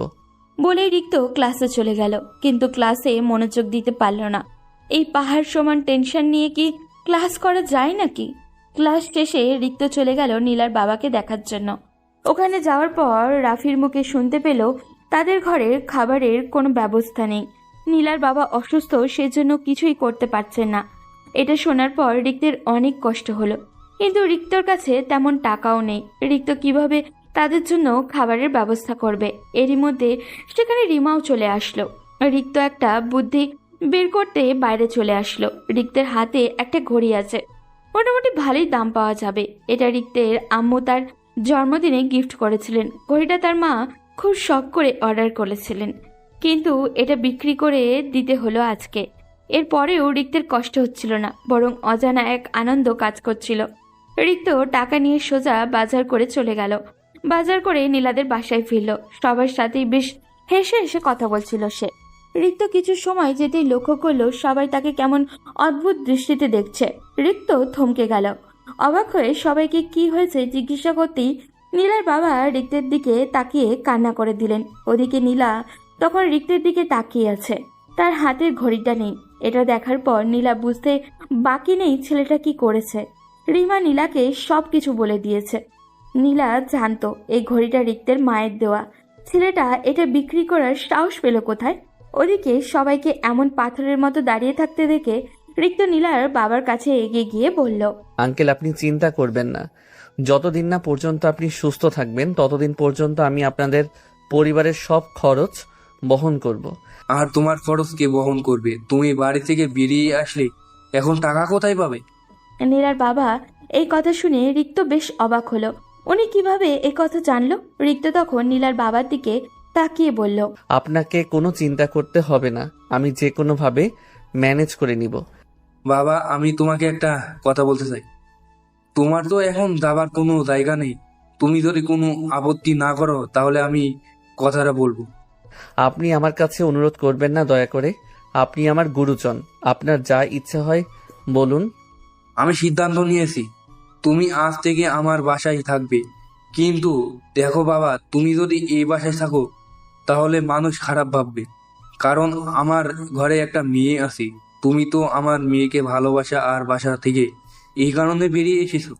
বলেই রিক্ত ক্লাসে চলে গেল। কিন্তু ক্লাসে মনোযোগ দিতে পারল না। এই পাহাড় সমান টেনশন নিয়ে কি ক্লাস করা যায় নাকি? ক্লাস শেষে রিক্ত চলে গেল নীলার বাবাকে দেখার জন্য। ওখানে যাওয়ার পর রাফির মুখে শুনতে পেল তাদের ঘরের খাবারের কোনো ব্যবস্থা নেই। নীলার বাবা অসুস্থ, সেজন্য কিছুই করতে পারছেন না। এটা শোনার পর রিক্তের অনেক কষ্ট হলো। কিন্তু রিক্তর কাছে তেমন টাকাও নেই। রিক্ত কিভাবে তাদের জন্য খাবারের ব্যবস্থা করবে? এরই মধ্যে সেখানে রিমাও চলে আসলো। রিক্ত একটা বুদ্ধি বের করতে বাইরে চলে আসলো। রিক্তের হাতে একটা ঘড়ি আছে, মোটামুটি ভালোই দাম পাওয়া যাবে। এটা রিক্তের আম্মু তার জন্মদিনে গিফট করেছিলেন। ঘড়িটা তার মা খুব শখ করে অর্ডার করেছিলেন, কিন্তু এটা বিক্রি করে দিতে হলো আজকে। এরপরেও রিক্তের কষ্ট হচ্ছিল না, বরং অজানা এক আনন্দ কাজ করছিল। রিক্ত টাকা নিয়ে সোজা বাজার করে চলে গেল। বাজার করে নীলাদের বাসায় ফিরল। সবার সাথেই বেশ হেসে হেসে কথা বলছিল সে। রিক্ত কিছু সময় যেতেই লক্ষ্য করলো সবাই তাকে কেমন অদ্ভুত দৃষ্টিতে দেখছে। রিক্ত থমকে গেল। অবাক হয়ে সবাইকে কি হয়েছে জিজ্ঞাসা করতেই নীলার বাবা রিক্তের দিকে তাকিয়ে কান্না করে দিলেন। ওদিকে নীলা তখন রিক্তের দিকে তাকিয়ে আছে, তার হাতের ঘড়িটা নেই। এটা দেখার পর নীলা বুঝতে বাকি নেই ছেলেটা কি করেছে। রিমা নীলাকে সবকিছু বলে দিয়েছে। নীলা জানতো এই ঘড়িটা রিক্তের মায়ের দেওয়া। ছেলেটা এটা বিক্রি করার সাহস পেল কোথায়? ওদিকে সবাইকে এমন পাথরের মতো দাঁড়িয়ে থাকতে দেখে রিক্ত নীলার বাবার কাছে এগিয়ে গিয়ে বলল, আঙ্কেল, আপনি চিন্তা করবেন না। যতদিন না পর্যন্ত আপনি সুস্থ থাকবেন ততদিন পর্যন্ত আমি আপনাদের পরিবারের সব খরচ বহন করব। আর তোমার খরচ কে বহন করবে? তুমি বাড়ি থেকে বেরিয়ে আসলে এখন টাকা কোথায় পাবে? নীলার বাবা এই কথা শুনে রিক্ত বেশ অবাক হলো। উনি কিভাবে এই কথা জানলো? রিক্ত তখন নীলার বাবার দিকে তাকিয়ে বলল, আপনাকে কোনো চিন্তা করতে হবে না, আমি যে কোনো ভাবে ম্যানেজ করে নিব। বাবা, আমি তোমাকে একটা কথা বলতে চাই। তোমার তো এখন যাবার কোনো জায়গা নেই। তুমি যদি কোনো আপত্তি না করো তাহলে আমি কথাটা বলবো। আপনি আমার কাছে অনুরোধ করবেন না দয়া করে। আপনি আমার গুরুজন, আপনার যা ইচ্ছা হয় বলুন। আমি সিদ্ধান্ত নিয়েছি, তুমি আজ থেকে আমার বাসায় থাকবে। কিন্তু দেখো বাবা, তুমি যদি এই বাসায় থাকো তাহলে মানুষ খারাপ ভাববে, কারণ আমার ঘরে একটা মেয়ে আছে। তুমি তো আমার মেয়েকে ভালোবাসা আর বাসা থেকে এই কারণে বেরিয়ে এসেছো।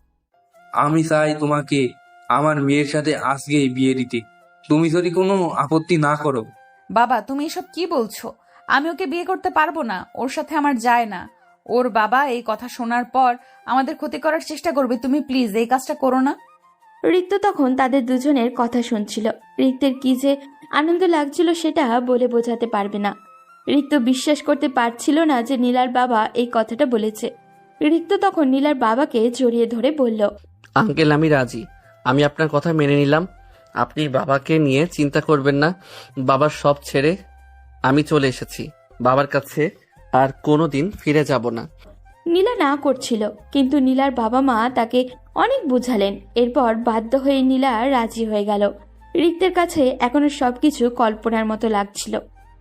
আমি চাই তোমাকে আমার মেয়ের সাথে আজকেই বিয়ে দিতে, তুমি যদি কোনো আপত্তি না করো। বাবা, তুমি এসব কি বলছো? আমি ওকে বিয়ে করতে পারবো না, ওর সাথে আমার যায় না। ওর বাবা এই কথা শোনার পর আমাদের ক্ষতি করার চেষ্টা করবে। তুমি প্লিজ এই কাজটা করো না। রিক্ত তখন তাদের দুজনের কথা শুনছিল। রিক্তের কি যে আনন্দ লাগছিল সেটা বলে বোঝাতে পারবে না। রিক্ত বিশ্বাস করতে পারছিল না যে নীলার বাবা এই কথাটা বলেছে। রিক্ত তখন নীলার বাবাকে জড়িয়ে ধরে বলল, আঙ্কেল, আমি রাজি। আমি আপনার কথা মেনে নিলাম। আপনি বাবাকে নিয়ে চিন্তা করবেন না। বাবার সব ছেড়ে আমি চলে এসেছি। বাবার কাছে আর কোনোদিন ফিরে যাব না। নীলা না করছিল, কিন্তু নীলার বাবা মা তাকে অনেক বুঝালেন। এরপর বাধ্য হয়ে নীলা রাজি হয়ে গেল। রিক্তের কাছে এখনো সবকিছু কল্পনার মতো লাগছিল।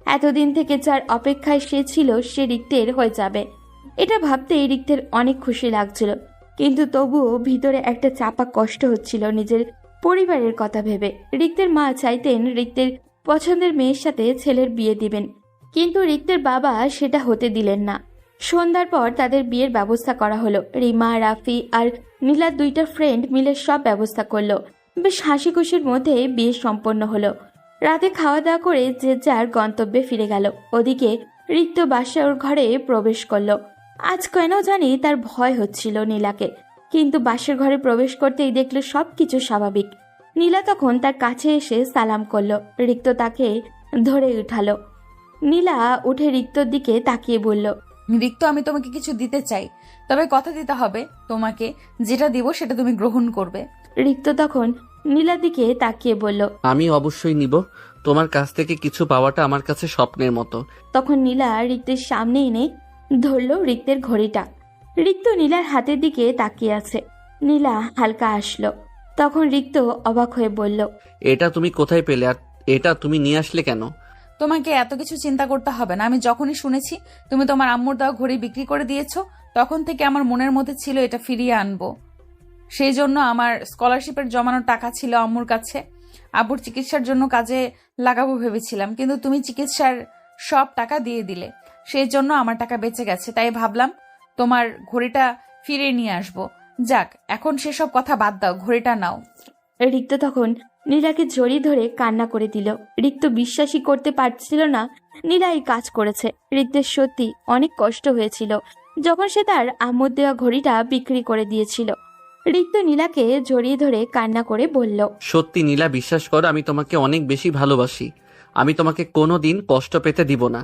এতদিন থেকে যার অপেক্ষায় সে ছিল সে রিক্তের হয়ে যাবে, এটা ভাবতে রিক্তের অনেক খুশি লাগছিল। কিন্তু তবুও ভিতরে একটা চাপা কষ্ট হচ্ছিল নিজের পরিবারের কথা ভেবে। রিক্তের মা চাইতেন রিক্তের পছন্দের মেয়ের সাথে ছেলের বিয়ে দিবেন, কিন্তু রিক্তের বাবা সেটা হতে দিলেন না। সন্ধ্যার পর তাদের বিয়ের ব্যবস্থা করা হলো। রিমা, রাফি আর নীলার দুইটা ফ্রেন্ড মিলে সব ব্যবস্থা করলো। বেশ হাসি খুশির মধ্যে বিয়ে সম্পন্ন হলো। রাতে খাওয়া দাওয়া করে যে যার গন্তব্যে ফিরে গেল। ওদিকে রিক্ত বাসার ঘরে প্রবেশ করলো। আজ কেন জানি তার ভয় হচ্ছিল নীলাকে, কিন্তু বাসর ঘরে প্রবেশ করতেই দেখলো সবকিছু স্বাভাবিক। নীলা তখন তার কাছে এসে সালাম করলো। রিক্ত তাকে ধরে উঠালো। নীলা উঠে রিক্তর দিকে তাকিয়ে বলল, রিক্ত, আমি তোমাকে কিছু দিতে চাই, তবে কথা দিতে হবে তোমাকে, যেটা দিব সেটা তুমি গ্রহণ করবে। রিক্ত তখন নীলার দিকে তাকিয়ে বলল। আমি অবশ্যই নিব। তোমার কাছ থেকে কিছু পাওয়াটা আমার কাছে স্বপ্নের মতো। তখন নীলা রিক্তের সামনে এনে ধরল রিক্তের ঘড়িটা। রিক্ত নীলার হাতের দিকে তাকিয়ে আছে। নীলা হালকা আসলো। তখন রিক্ত অবাক হয়ে বলল, এটা তুমি কোথায় পেলে, আর এটা তুমি নিয়ে আসলে কেন? তোমাকে এত কিছু চিন্তা করতে হবে না। আমি যখনই শুনেছি তুমি তোমার আম্মুর দেওয়া ঘড়ি বিক্রি করে দিয়েছো, তখন থেকে আমার মনের মধ্যে ছিল এটা ফিরিয়ে আনবো। সেই জন্য আমার স্কলারশিপের জমানো টাকা ছিল আম্মুর কাছে, আব্বুর চিকিৎসার জন্য কাজে লাগাবো ভেবেছিলাম, কিন্তু তুমি চিকিৎসার সব টাকা দিয়ে দিলে, সেই জন্য আমার টাকা বেঁচে গেছে। তাই ভাবলাম তোমার ঘড়িটা ফিরিয়ে নিয়ে আসবো। যাক, এখন সেসব কথা বাদ দাও, ঘড়িটা নাও। রিক্ত তখন নীলাকে জড়িয়ে ধরে কান্না করে দিল। রিক্ত বিশ্বাসই করতে পারছিল না নীলা এই কাজ করেছে। রিক্তের সত্যি অনেক কষ্ট হয়েছিল যখন সে তার আম্মুর দেওয়া ঘড়িটা বিক্রি করে দিয়েছিল। রিক্ত নীলাকে জড়িয়ে ধরে কান্না করে বলল, সত্যি নীলা, বিশ্বাস করো, আমি তোমাকে অনেক বেশি ভালোবাসি। আমি তোমাকে কোনো দিন কষ্ট পেতে দিব না।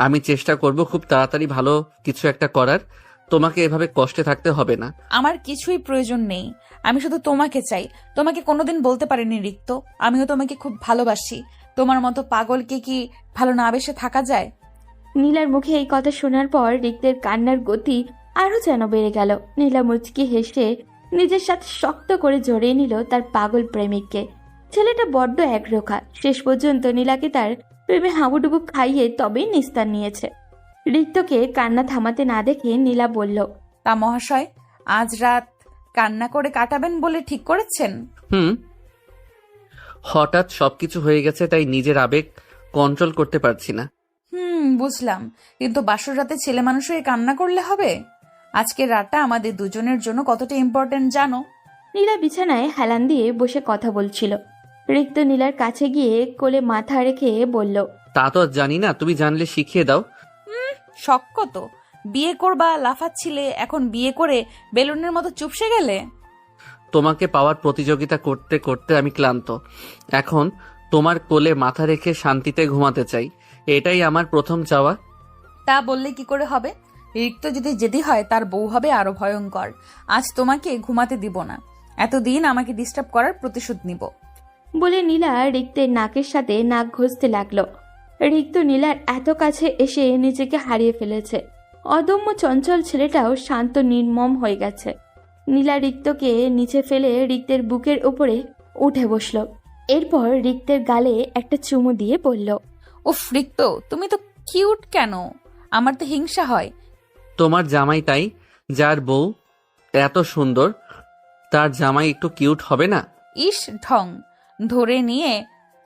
আমি চেষ্টা করব খুব তাড়াতাড়ি ভালো কিছু একটা করার। তোমাকে এভাবে কষ্টে থাকতে হবে না। আমার কিছুই প্রয়োজন নেই, আমি শুধু তোমাকে চাই। তোমাকে কোনোদিন বলতে পারিনি রিক্ত, আমিও তোমাকে খুব ভালোবাসি। তোমার মতো পাগলকে কি ভালো না বেসে থাকা যায়? নীলার মুখে এই কথা শোনার পর রিক্তের কান্নার গতি আরো যেন বেড়ে গেল। নীলা মুচকি হেসে নিজের সাথে শক্ত করে জড়িয়ে নিল তার পাগল প্রেমিককে। ছেলেটা বড্ড একরোখা। শেষ পর্যন্ত নীলাকে তার প্রেমে হাবুডুবু খাইয়ে তবেই নিস্তার নিয়েছে। রিক্তকে কান্না থামাতে না দেখে নীলা বলল, তা মহাশয়, আজ রাত কান্না করে কাটাবেন বলে ঠিক করেছেন? হঠাৎ সবকিছু হয়ে গেছে, তাই নিজের আবেগ কন্ট্রোল করতে পারছি না। বুঝলাম, কিন্তু বাসর রাতে ছেলে মানুষ হয়ে কান্না করলে হবে? আজকের রাতটা আমাদের দুজনের জন্য কতটা ইম্পর্টেন্ট জানো? নীলা বিছানায় হেলান দিয়ে বসে কথা বলছিল। রিক্ত নীলার কাছে গিয়ে কোলে মাথা রেখে বলল, তা তো জানি না, তুমি জানলে শিখিয়ে দাও। শখ কত, বিয়ে করবা লাফাচ্ছিলে, এখন বিয়ে করে বেলুনের মতো চুপসে গেলে। তোমাকে পাওয়ার প্রতিযোগিতা করতে করতে আমি ক্লান্ত। এখন তোমার কোলে মাথা রেখে শান্তিতে ঘুমাতে চাই, এটাই আমার প্রথম চাওয়া। তা বললে কি করে হবে? রিক্ত যদি জেদি হয় তার বউ হবে আরো ভয়ঙ্কর। আজ তোমাকে ঘুমাতে দিব না, এতদিন আমাকে ডিস্টার্ব করার প্রতিশোধ নিব। বলে নীলা রিক্তের নাকের সাথে নাক ঘষতে লাগলো। রিক্ত নীলার এত কাছে এসে নিজেকে হারিয়ে ফেলেছে। অদম্য চঞ্চল ছেলেটাও শান্ত নির্মম হয়ে গেছে। নীলা রিক্তকে নিচে ফেলে রিক্তের বুকের উপরে উঠে বসলো। এরপর রিক্তের গালে একটা চুমু দিয়ে বলল, উফ রিক্ত, তুমি তো কিউট কেন? আমার তো হিংসা হয়। তোমার জামাই তাই, যার বউ এত সুন্দর, তার জামাই একটু কিউট হবে না? ইস ঢং, ধরে নিয়ে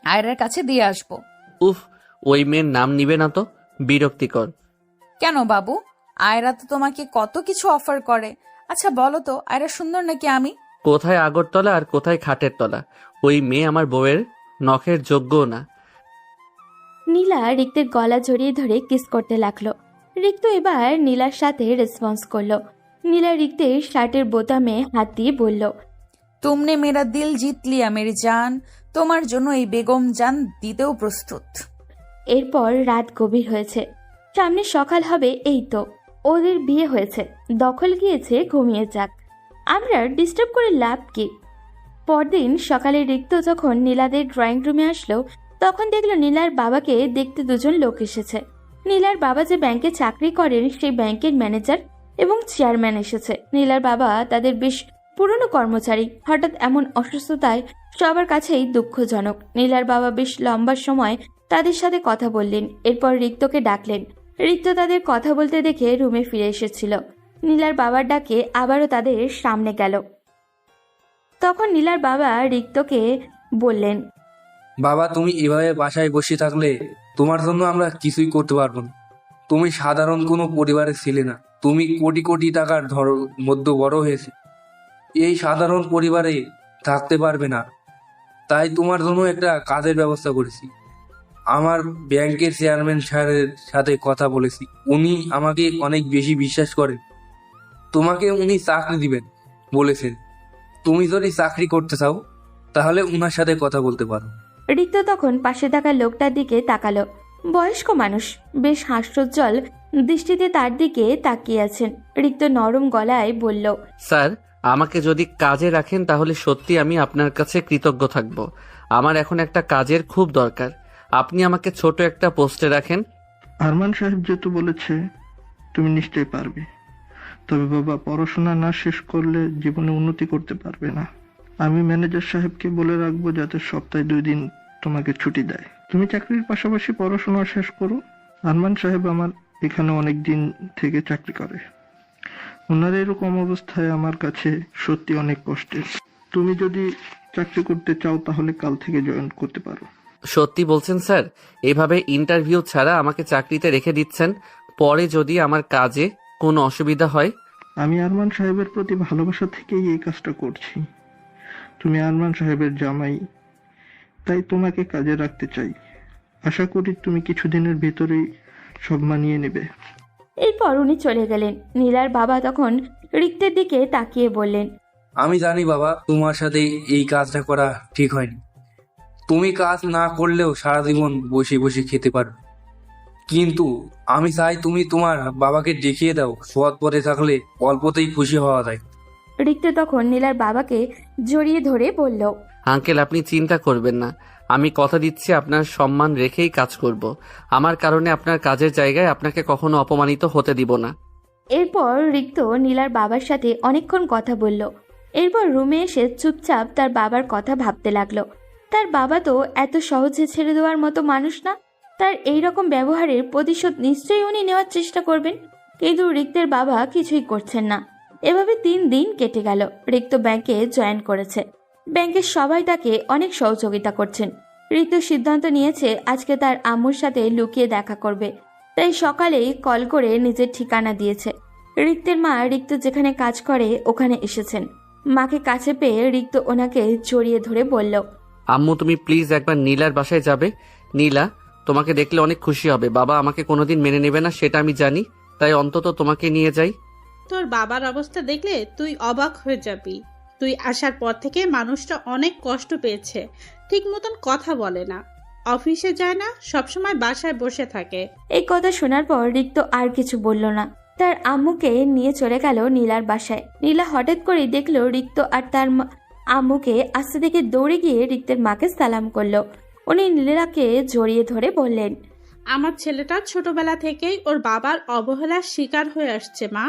আয়রার কাছে দিয়ে আসবো। উফ, ওই মেয়ের নাম নিবে না তো, বিরক্তিকর। কেন বাবু, আয়রা তো তোমাকে কত কিছু অফার করে। আচ্ছা বলো তো, আয়রা সুন্দর নাকি আমি? কোথায় আগরতলা আর কোথায় খাটের তলা, ওই মেয়ে আমার বউয়ের নখের যোগ্যও না। নীলা রিক্তের গলা জড়িয়ে ধরে কিস করতে লাগলো। রিক্ত এবার নীলার সাথে রেসপন্স করলো। নীলা রিক্তের শার্টের বোতামে হাত দিয়ে বলল, তুমনে মেরা দিল জিত লিয়া মেরি জান, তোমার জন্য এই বেগম জান দিতেও প্রস্তুত। এরপর রাত গভীর হয়েছে, সামনে সকাল হবে। এই তো ওদের বিয়ে হয়েছে, দখল গিয়েছে, ঘুমিয়ে যাক, আমরা ডিস্টার্ব করে লাভ কি। পরদিন সকালে রিক্ত যখন নীলাদের ড্রয়িং রুমে আসলো, তখন দেখলো নীলার বাবাকে দেখতে দুজন লোক এসেছে। নীলার বাবা যে ব্যাংকে চাকরি করেন সেই ব্যাংকের ম্যানেজার এবং চেয়ারম্যান এসেছে। নীলার বাবা তাদের বেশ পুরনো কর্মচারী। হঠাৎ এমন অসুস্থতায় সবার কাছেই দুঃখজনক। নীলার বাবা বেশ লম্বা সময় তাদের সাথে কথা বললেন, এরপর রিক্তকে ডাকলেন। রিক্ত তাদের কথা বলতে দেখে রুমে ফিরে এসেছিল। নীলার বাবার ডাকে আবারও তাদের সামনে গেল। তখন নীলার বাবা রিক্তকে বললেন, বাবা, তুমি এভাবে বাসায় বসে থাকলে তোমার জন্য আমরা কিছুই করতে পারবো না। তুমি সাধারণ কোনো পরিবারের ছিলে না, তুমি কোটি কোটি টাকার মধ্যে বড় হয়েছে। এই সাধারণ পরিবারে থাকতে পারবে না, তাই তোমার জন্য একটা কাজের ব্যবস্থা করেছি। আমার ব্যাংকের চেয়ারম্যান স্যারের সাথে কথা বলেছি, উনি আমাকে অনেক বেশি বিশ্বাস করেন। তোমাকে উনি চাকরি দিবেন বলেছেন। তুমি যদি চাকরি করতে চাও তাহলে উনার সাথে কথা বলতে পারো। রিক্ত তখন পাশে থাকা লোকটার দিকে তাকালো। বয়স্ক মানুষ, বেশ হাস্যোজ্জ্বল দৃষ্টিতে তার দিকে তাকিয়ে আছেন। রিক্ত নরম গলায় বলল, স্যার, আমাকে যদি কাজে রাখেন তাহলে সত্যি আমি আপনার কাছে কৃতজ্ঞ থাকব। আমার এখন একটা কাজের খুব দরকার। আপনি আমাকে ছোট একটা পোস্টে রাখেন। আরমান সাহেব যেহেতু বলেছে তুমি নিশ্চয়ই পারবে, তবে বাবা পড়াশোনা না শেষ করলে জীবনে উন্নতি করতে পারবে না। আমি ম্যানেজার সাহেবকে বলে রাখবো যাতে সপ্তাহে 2 দিন তোমাকে ছুটি দেয়। তুমি চাকরির পাশাপাশি পড়াশোনা শেষ করো। আরমান সাহেব আমার এখানে অনেক দিন থেকে চাকরি করে। ওনার এরকম অবস্থায় আমার কাছে সত্যি অনেক কষ্টের। তুমি যদি চাকরি করতে চাও তাহলে কাল থেকে জয়েন করতে পারো। সত্যি বলছেন স্যার? এভাবে ইন্টারভিউ ছাড়া আমাকে চাকরিতে রেখে দিচ্ছেন, পরে যদি আমার কাজে কোনো অসুবিধা হয়? আমি আরমান সাহেবের প্রতি ভালোবাসা থেকেই এই কাজটা করছি। তুমি আরমান সাহেবের জামাই, তাই তোমাকে কাজে রাখতে চাই। আশা করি তুমি কিছুদিনের ভিতরেই সব মানিয়ে নেবে। এরপর উনি চলে গেলেন। নীলার বাবা তখন রিক্তের দিকে তাকিয়ে বললেন, আমি জানি বাবা, তোমার সাথে এই কাজটা করা ঠিক হয়নি। তুমি কাজ না করলেও সারা জীবন বসে বসে খেতে পারো, কিন্তু আমি চাই তুমি তোমার বাবাকে দেখিয়ে দাও সৎ পথে থাকলে অল্পতেই খুশি হওয়া যায়। রিক্ত তখন নীলার বাবাকে জড়িয়ে ধরে বলল, আঙ্কেল, আপনি চিন্তা করবেন না। আমি কথা দিচ্ছি আপনার সম্মান রেখেই কাজ করব। আমার কারণে আপনার কাজের জায়গায় আপনাকে কখনো অপমানিত হতে দিব না। এরপর রিক্ত নীলার বাবার সাথে অনেকক্ষণ কথা বলল। এরপর রুমে এসে চুপচাপ তার বাবার কথা ভাবতে লাগলো। তার বাবা তো এত সহজে ছেড়ে দেওয়ার মতো মানুষ না। তার এই রকম ব্যবহারের প্রতিশোধ নিশ্চয়ই উনি নেওয়ার চেষ্টা করবেন, কিন্তু রিক্তের বাবা কিছুই করছেন না। এভাবে 3 দিন কেটে গেল। রিক্ত ব্যাংকে জয়েন করেছে। ব্যাংকের সবাই তাকে অনেক সহযোগিতা করছেন। রিক্ত সিদ্ধান্ত নিয়েছে আজকে তার আম্মুর সাথে লুকিয়ে দেখা করবে, তাই সকালেই কল করে নিজের ঠিকানা দিয়েছে। রিক্তের মা রিক্ত যেখানে কাজ করে ওখানে এসেছেন। মাকে কাছে পেয়ে রিক্ত ওনাকে জড়িয়ে ধরে বলল, আম্মু, তুমি প্লিজ একবার নীলার বাসায় যাবে। নীলা তোমাকে দেখলে অনেক খুশি হবে। বাবা আমাকে কোনোদিন মেনে নেবে না সেটা আমি জানি, তাই অন্তত তোমাকে নিয়ে যাই। তোর বাবার অবস্থা দেখলে তুই অবাক হয়ে যাবি। তুই আসার পর থেকে মানুষটা অনেক কষ্ট পেয়েছে, ঠিক মতন কথা বলে না, অফিসে যায় না, সবসময় বাসায় বসে থাকে। এই কথা শোনার পর রিক্ত আর কিছু বলল না। তার আম্মুকে নিয়ে চলে গেল নীলার বাসায়। নীলা হঠাৎ করে দেখলো রিক্ত আর তার আম্মুকে আস্তে থেকে দৌড়ে গিয়ে রিক্তের মাকে সালাম করলো। উনি নীলাকে জড়িয়ে ধরে বললেন, আমার ছেলেটা ছোটবেলা থেকেই ওর বাবার অবহেলার শিকার হয়ে আসছে মা।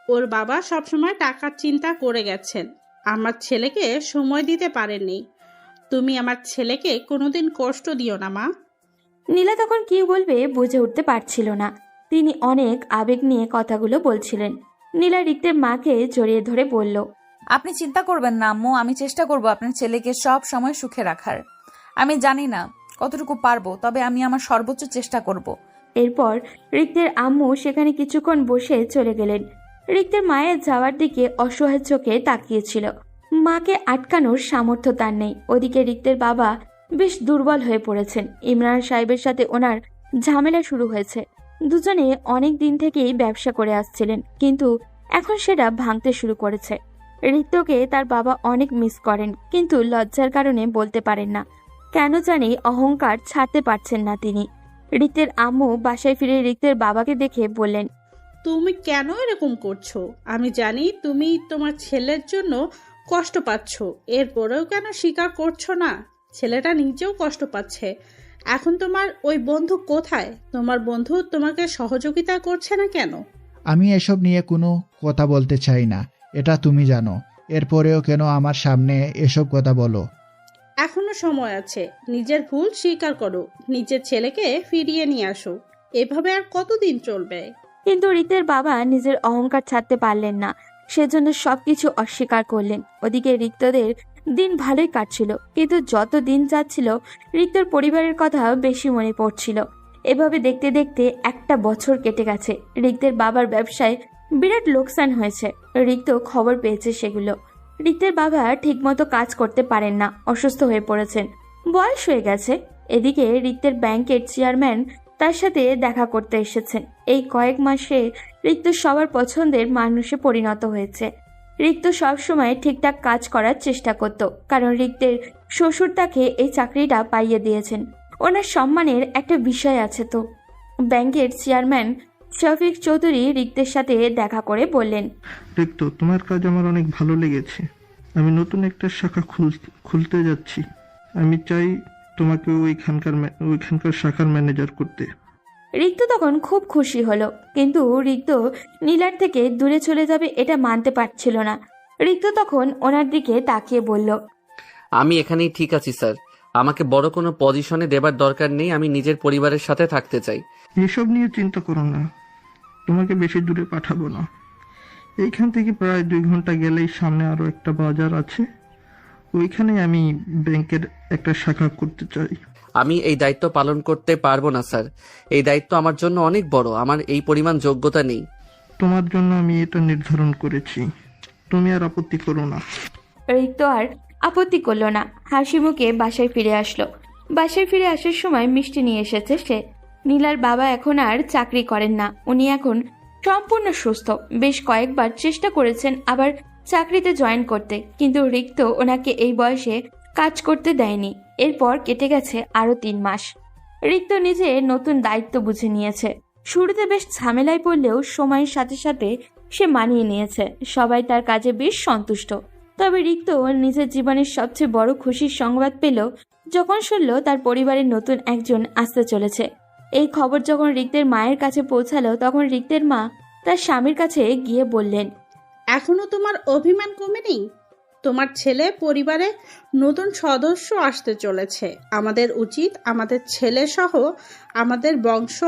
ওর বাবা সবসময় টাকার চিন্তা করে গেছেন, আমার ছেলেকে সময় দিতে পারেননি। তুমি আমার ছেলেকে কোনোদিন কষ্ট দিও না মা। নীলা তখন কি বলবে বুঝে উঠতে পারছিল না। তিনি অনেক আবেগ নিয়ে কথাগুলো বলছিলেন। নীলা রিক্তের মাকে জড়িয়ে ধরে বলল, আপনি চিন্তা করবেন না আম্মু, আমি চেষ্টা করব আপনার ছেলেকে সব সময় সুখে রাখার। আমি জানি না কতটুকু পারবো, তবে আমি আমার সর্বোচ্চ চেষ্টা করব। এরপর রিক্তের আম্মু সেখানে কিছুক্ষণ বসে চলে গেলেন। রিক্তের মায়ের যাওয়ার দিকে অসহায় চোখে তাকিয়েছিল। মাকে আটকানোর সামর্থ্য তার নেই। ওদিকে রিক্তের বাবা বেশ দুর্বল হয়ে পড়েছেন। ইমরান সাহেবের সাথে ওনার ঝামেলা শুরু হয়েছে। দুজনে অনেক দিন থেকেই ব্যবসা করে আসছিলেন, কিন্তু এখন সেটা ভাঙতে শুরু করেছে। রিক্তকে তার বাবা অনেক মিস করেন, কিন্তু লজ্জার কারণে বলতে পারেন না। কেন জানি অহংকার ছাড়তে পারছেন না তিনি। রিক্তের আম্মু বাসায় ফিরে রিক্তের বাবাকে দেখে বললেন, তুমি কেন এরকম করছো? আমি জানি তুমি তোমার ছেলের জন্য কষ্ট পাচ্ছ, এরপরেও কেন স্বীকার করছো না? ছেলেটা নিজেও কষ্ট পাচ্ছে। এখন তোমার ওই বন্ধু কোথায়? তোমার বন্ধু তোমাকে সহযোগিতা করছে না কেন? আমি এসব নিয়ে কোনো কথা বলতে চাই না, এটা তুমি জানো। এরপরেও কেন আমার সামনে এসব কথা বলো? এখনো সময় আছে, নিজের ভুল স্বীকার করো, নিজের ছেলেকে ফিরিয়ে নিয়ে আসো। এভাবে আর কতদিন চলবে? কিন্তু রিক্তের বাবা নিজের অহংকার ছাড়তে পারলেন না, সেজন্য সবকিছু অস্বীকার করলেন। ওদিকে রিক্তদের দিন ভালোই কাটছিল, কিন্তু যত দিন যাচ্ছিল রিক্তর পরিবারের কথা বেশি মনে পড়ছিল। এভাবে দেখতে দেখতে 1 বছর কেটে গেছে। রিক্তের বাবার ব্যবসায় বিরাট লোকসান হয়েছে। রিক্ত খবর পেয়েছে সেগুলো। রিক্তের বাবা ঠিকমতো কাজ করতে পারেন না, অসুস্থ হয়ে পড়েছেন, বয়স হয়ে গেছে। এদিকে রিক্তের ব্যাংকের চেয়ারম্যান তার সাথে দেখা করতে এসেছেন। এই কয়েক মাসে রিক্ত সবার পছন্দের মানুষে পরিণত হয়েছে। রিক্ত সবসময় ঠিকঠাক কাজ করার চেষ্টা করত, কারণ রিক্তের শ্বশুর তাকে এই চাকরিটা পাইয়ে দিয়েছেন। ওনার সম্মানের একটা বিষয় আছে তো। ব্যাংকের চেয়ারম্যান শফিক চৌধুরী রিক্তের সাথে দেখা করে বললেন, রিক্ত, তোমার কাজ আমার অনেক ভালো লেগেছে। আমি নতুন একটা শাখা খুলতে যাচ্ছি। আমি চাই তোমাকে ওইখানকার শাখার ম্যানেজার করতে। রিক্ত তখন খুব খুশি হলো, কিন্তু রিক্ত নীলার থেকে দূরে চলে যাবে এটা মানতে পারছিল না। রিক্ত তখন ওনার দিকে তাকিয়ে বলল, আমি এখানেই ঠিক আছি স্যার, আমাকে বড় কোনো পজিশনে দেবার দরকার নেই, আমি নিজের পরিবারের সাথে থাকতে চাই। এসব নিয়ে চিন্তা করো না, তোমাকে বেশি দূরে পাঠাবো না। এইখান থেকে প্রায় 2 ঘন্টা গেলেই সামনে আরো একটা বাজার আছে, ওইখানে আমি ব্যাংকের একটা শাখা করতে চাই। আমি এই দায়িত্ব পালন করতে পারবো না স্যার, এই দায়িত্ব আমার জন্য অনেক বড়, আমার এই পরিমাণ যোগ্যতা নেই। তোমার জন্য আমি এটা নির্ধারণ করেছি, তুমি আর আপত্তি করো না। রিক্ত আর আপত্তি করলো না, হাসি মুখে বাসায় ফিরে আসলো। বাসায় ফিরে আসার সময় মিষ্টি নিয়ে এসেছে সে। নীলার বাবা এখন আর চাকরি করেন না, উনি এখন সম্পূর্ণ সুস্থ। বেশ কয়েকবার চেষ্টা করেছেন আবার চাকরিতে জয়েন করতে, কিন্তু রিক্ত ওনাকে এই বয়সে কাজ করতে দেয়নি। এরপর কেটে গেছে আরো 3 মাস। রিক্ত নিজে নতুন দায়িত্ব বুঝে নিয়েছে। শুরুতে বেশ ঝামেলায় পড়লেও সময়ের সাথে সাথে সে মানিয়ে নিয়েছে। সবাই তার কাজে বেশ সন্তুষ্ট। তবে রিক্ত নিজের জীবনের সবচেয়ে বড় খুশির সংবাদ পেল যখন শুনল তার পরিবারের নতুন একজন আসতে চলেছে। এই খবর যখন রিক্তের মায়ের কাছে পৌঁছালো, তখন রিক্তের মা তার স্বামীর কাছে গিয়ে বললেন, এখনো তোমার অভিমান কমেনি? তোমার ছেলে পরিবারে নতুন সদস্য আসতে চলেছে। আমাদের উচিত আমাদের ছেলে সহ আমাদের বংশ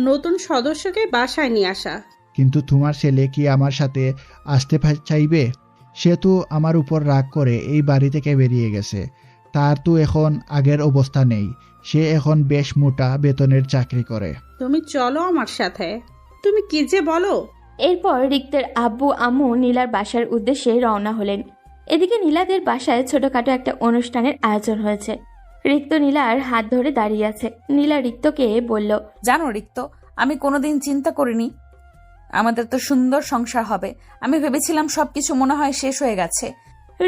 নতুন সদস্যকে বাসায় নিয়ে আসা। কিন্তু তোমার ছেলে কি আমার সাথে আসতে চাইবে? সে তো আমার উপর রাগ করে এই বাড়ি থেকে বেরিয়ে গেছে। তার তো এখন আগের অবস্থা নেই, সে এখন বেশ মোটা বেতনের চাকরি করে। তুমি চলো আমার সাথে। তুমি কি যে বলো। এরপর রিক্তের আব্বু আম্মু নীলার বাসার উদ্দেশ্যে রওনা হলেন। এদিকে নীলাদের বাসায় ছোটখাটো একটা অনুষ্ঠানের আয়োজন হয়েছে। রিক্ত নীলার হাত ধরে দাঁড়িয়ে আছে। নীলা রিক্তকে বলল, জানো রিক্ত, আমি কোনোদিন চিন্তা করিনি আমাদের তো সুন্দর সংসার হবে। আমি ভেবেছিলাম সবকিছু মনে হয় শেষ হয়ে গেছে।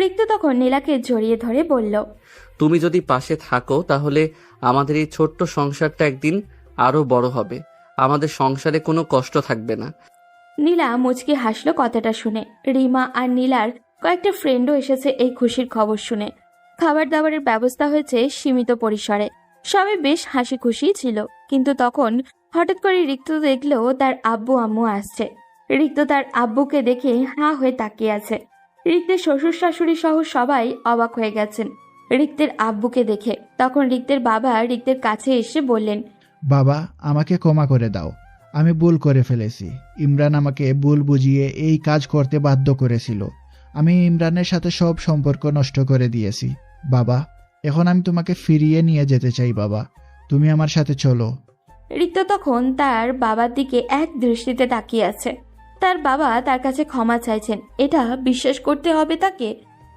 রিক্ত তখন নীলাকে জড়িয়ে ধরে বলল, তুমি যদি পাশে থাকো তাহলে আমাদের এই ছোট্ট সংসারটা একদিন আরো বড় হবে, আমাদের সংসারে কোনো কষ্ট থাকবে না। নীলা মুচকি হাসলো কথাটা শুনে। রিমা আর নীলার কয়েকটা ফ্রেন্ডও এসেছে এই খুশির খবর শুনে। খাবার দাবারের ব্যবস্থা হয়েছে সীমিত পরিসরে। সবাই বেশ হাসি খুশি ছিল, কিন্তু তখন হঠাৎ করে রিক্ত দেখলো তার আব্বু আম্মু আসছে। রিক্ত তার আব্বুকে দেখে হাঁ হয়ে তাকিয়ে আছে। রিক্তের শ্বশুর শাশুড়ি সহ সবাই অবাক হয়ে গেছেন রিক্তের আব্বুকে দেখে। তখন রিক্তের বাবা রিক্তের কাছে এসে বললেন, বাবা, আমাকে ক্ষমা করে দাও, আমি ভুল করে ফেলেছি। ইমরান আমাকে ভুল বুঝিয়ে এই কাজ করতে বাধ্য করেছিল। আমি ইমরানের সাথে সব সম্পর্ক নষ্ট করে দিয়েছি। বাবা, এখন আমি তোমাকে ফিরিয়ে নিয়ে যেতে চাই। বাবা, তুমি আমার সাথে চলো। রিক্ত তখন তার বাবার দিকে এক দৃষ্টিতে তাকিয়ে আছে। তার বাবা তার কাছে ক্ষমা চাইছেন, এটা বিশ্বাস করতে হবে তাকে।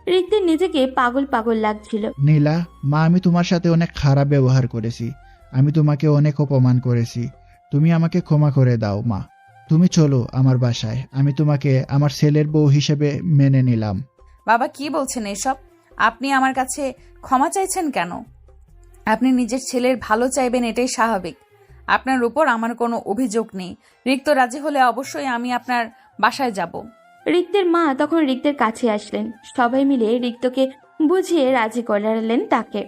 রিক্তের নিজেকে পাগল পাগল লাগছিল। নীলা, মা, আমি তোমার সাথে অনেক খারাপ ব্যবহার করেছি, আমি তোমাকে অনেক অপমান করেছি। তুমি আমাকে ক্ষমা করে দাও মা। তুমি চলো আমার বাসায়, আমি তোমাকে আমার ছেলের বউ হিসেবে মেনে নিলাম। বাবা কি বলছেন এসব? আপনি আমার কাছে ক্ষমা চাইছেন কেন? আপনি নিজের ছেলের ভালো চাইবেন, এটাই স্বাভাবিক। আপনার উপর আমার কোনো অভিযোগ নেই। রিক্ত রাজি হলে অবশ্যই আমি আপনার বাসায় যাব। রিক্তের মা তখন রিক্তের কাছে আসলেন। সবাই মিলে রিক্তকে বুঝিয়ে রাজি করালেন তাকে।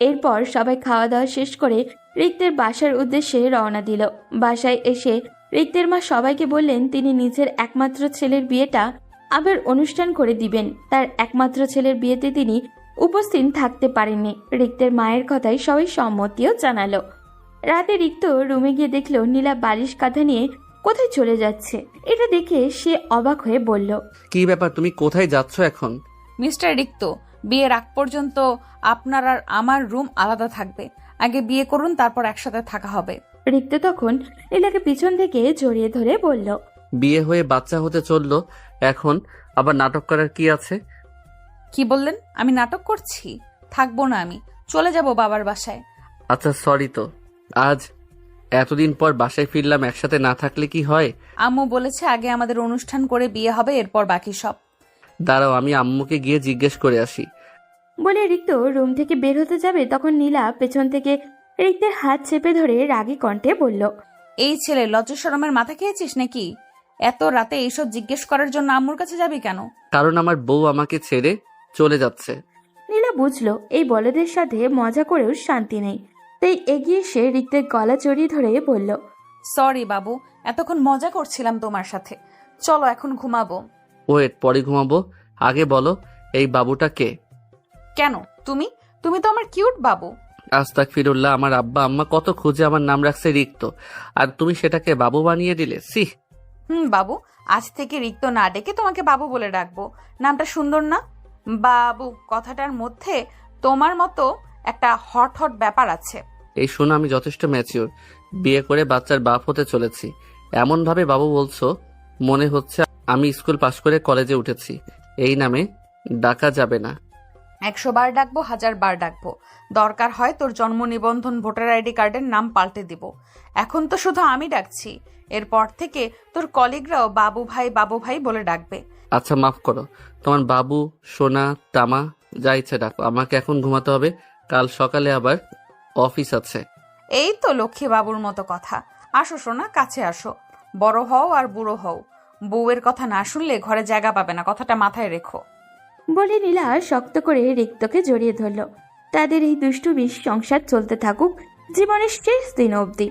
এরপর সবাই খাওয়া দাওয়া শেষ করে রিক্তের বাসার উদ্দেশ্যে রওনা দিল। বাসায় এসে রিক্তের মা সবাইকে বললেন তিনি নিজের একমাত্র ছেলের বিয়েটা আবার অনুষ্ঠান করে দিবেন। তার একমাত্র ছেলের বিয়েতে তিনি উপস্থিত থাকতে পারেননি। রিক্তের মায়ের কথায় সবাই সম্মতিও জানালো। রাতে রিক্ত রুমে গিয়ে দেখলো নীলা বালিশ কাঁথা নিয়ে কোথায় চলে যাচ্ছে। এটা দেখে সে অবাক হয়ে বলল, কি ব্যাপার, তুমি কোথায় যাচ্ছ এখন? মিস্টার রিক্ত, বিয়ের আগ পর্যন্ত আপনার আর আমার রুম আলাদা থাকবে। আগে বিয়ে করুন, তারপর একসাথে থাকা হবে। রিক্ত তখন নীলাকে পিছন থেকে জড়িয়ে ধরে বলল, বিয়ে হয়ে বাচ্চা হতে চললো, এখন আবার নাটক করার কি আছে? কি বললেন? আমি নাটক করছি? থাকবো না, আমি চলে যাব বাবার বাসায়। আচ্ছা সরি তো। আজ এতদিন পর বাসায় ফিরলাম, একসাথে না থাকলে কি হয়? আম্মু বলেছে আগে আমাদের অনুষ্ঠান করে বিয়ে হবে, এরপর বাকি সব। দাঁড়াও, আমি আম্মুকে গিয়ে জিজ্ঞেস করে আসি। বলে রিক্ত রুম থেকে বের হতে যাবে, তখন নীলা পেছন থেকে রিক্তের হাত চেপে ধরে রাগী কণ্ঠে বলল, এই ছেলে লজ্জা শরমের মাথা খেয়েছিস নাকি? এত রাতে এইসব জিজ্ঞেস করার জন্য আম্মুর কাছে যাবি কেন? কারণ আমার বউ আমাকে ছেড়ে চলে যাচ্ছে। নীলা বুঝলো এই বলদের সাথে মজা করেও শান্তি নেই, তাই এগিয়ে এসে রিক্তের গলা জড়িয়ে ধরে বলল, সরি বাবু, এতক্ষণ মজা করছিলাম তোমার সাথে, চলো এখন ঘুমাবো। ওয়েট, পরে ঘুমাবো। আগে বলো, এই বাবুটা কে? কেন? তুমি তুমি তো আমার কিউট বাবু। আস্তাগফিরুল্লাহ, আমার আব্বা আম্মা কত খুঁজে আমার নাম রাখছে রিক্ত, আর তুমি সেটাকে বাবু বানিয়ে দিলে। সি। বাবু, আজ থেকে রিক্ত না ডেকে তোমাকে বাবু বলে ডাকবো। নামটা সুন্দর না? বাবু কথাটার মধ্যে তোমার মতো একটা হট হট ব্যাপার আছে। এই শোনো, আমি যথেষ্ট ম্যাচিওর, বিয়ে করে বাচ্চার বাপ হতে চলেছি। এমন ভাবে বাবু বলছো, মনে হচ্ছে আমি স্কুল পাশ করে কলেজে উঠেছি। এই নামে ডাকা যাবে না। 100 বার ডাকবো, 1000 বার ডাকবো, দরকার হয় তোর জন্ম নিবন্ধন ভোটার আইডি কার্ডের নাম পাল্টে দিব। এখন তো শুধু আমি ডাকছি, এরপর থেকে তোর কলিগরাও বাবু ভাই বলে ডাকবে। আচ্ছা মাফ করো, তোমার বাবু, সোনা, তামা যা ইচ্ছে ডাকো। আমাকে এখন ঘুমাতে হবে, কাল সকালে আবার অফিস আছে। এই তো লক্ষ্মী বাবুর মতো কথা। আসো সোনা, কাছে আসো। বড় হও আর বুড়ো হও, বউয়ের কথা না শুনলে ঘরে জায়গা পাবে না, কথাটা মাথায় রেখো। বলে নীলা শক্ত করে রিক্তকে জড়িয়ে ধরল। তাদের এই দুষ্টুমি সংসার চলতে থাকুক জীবনের শেষ দিন অবধি।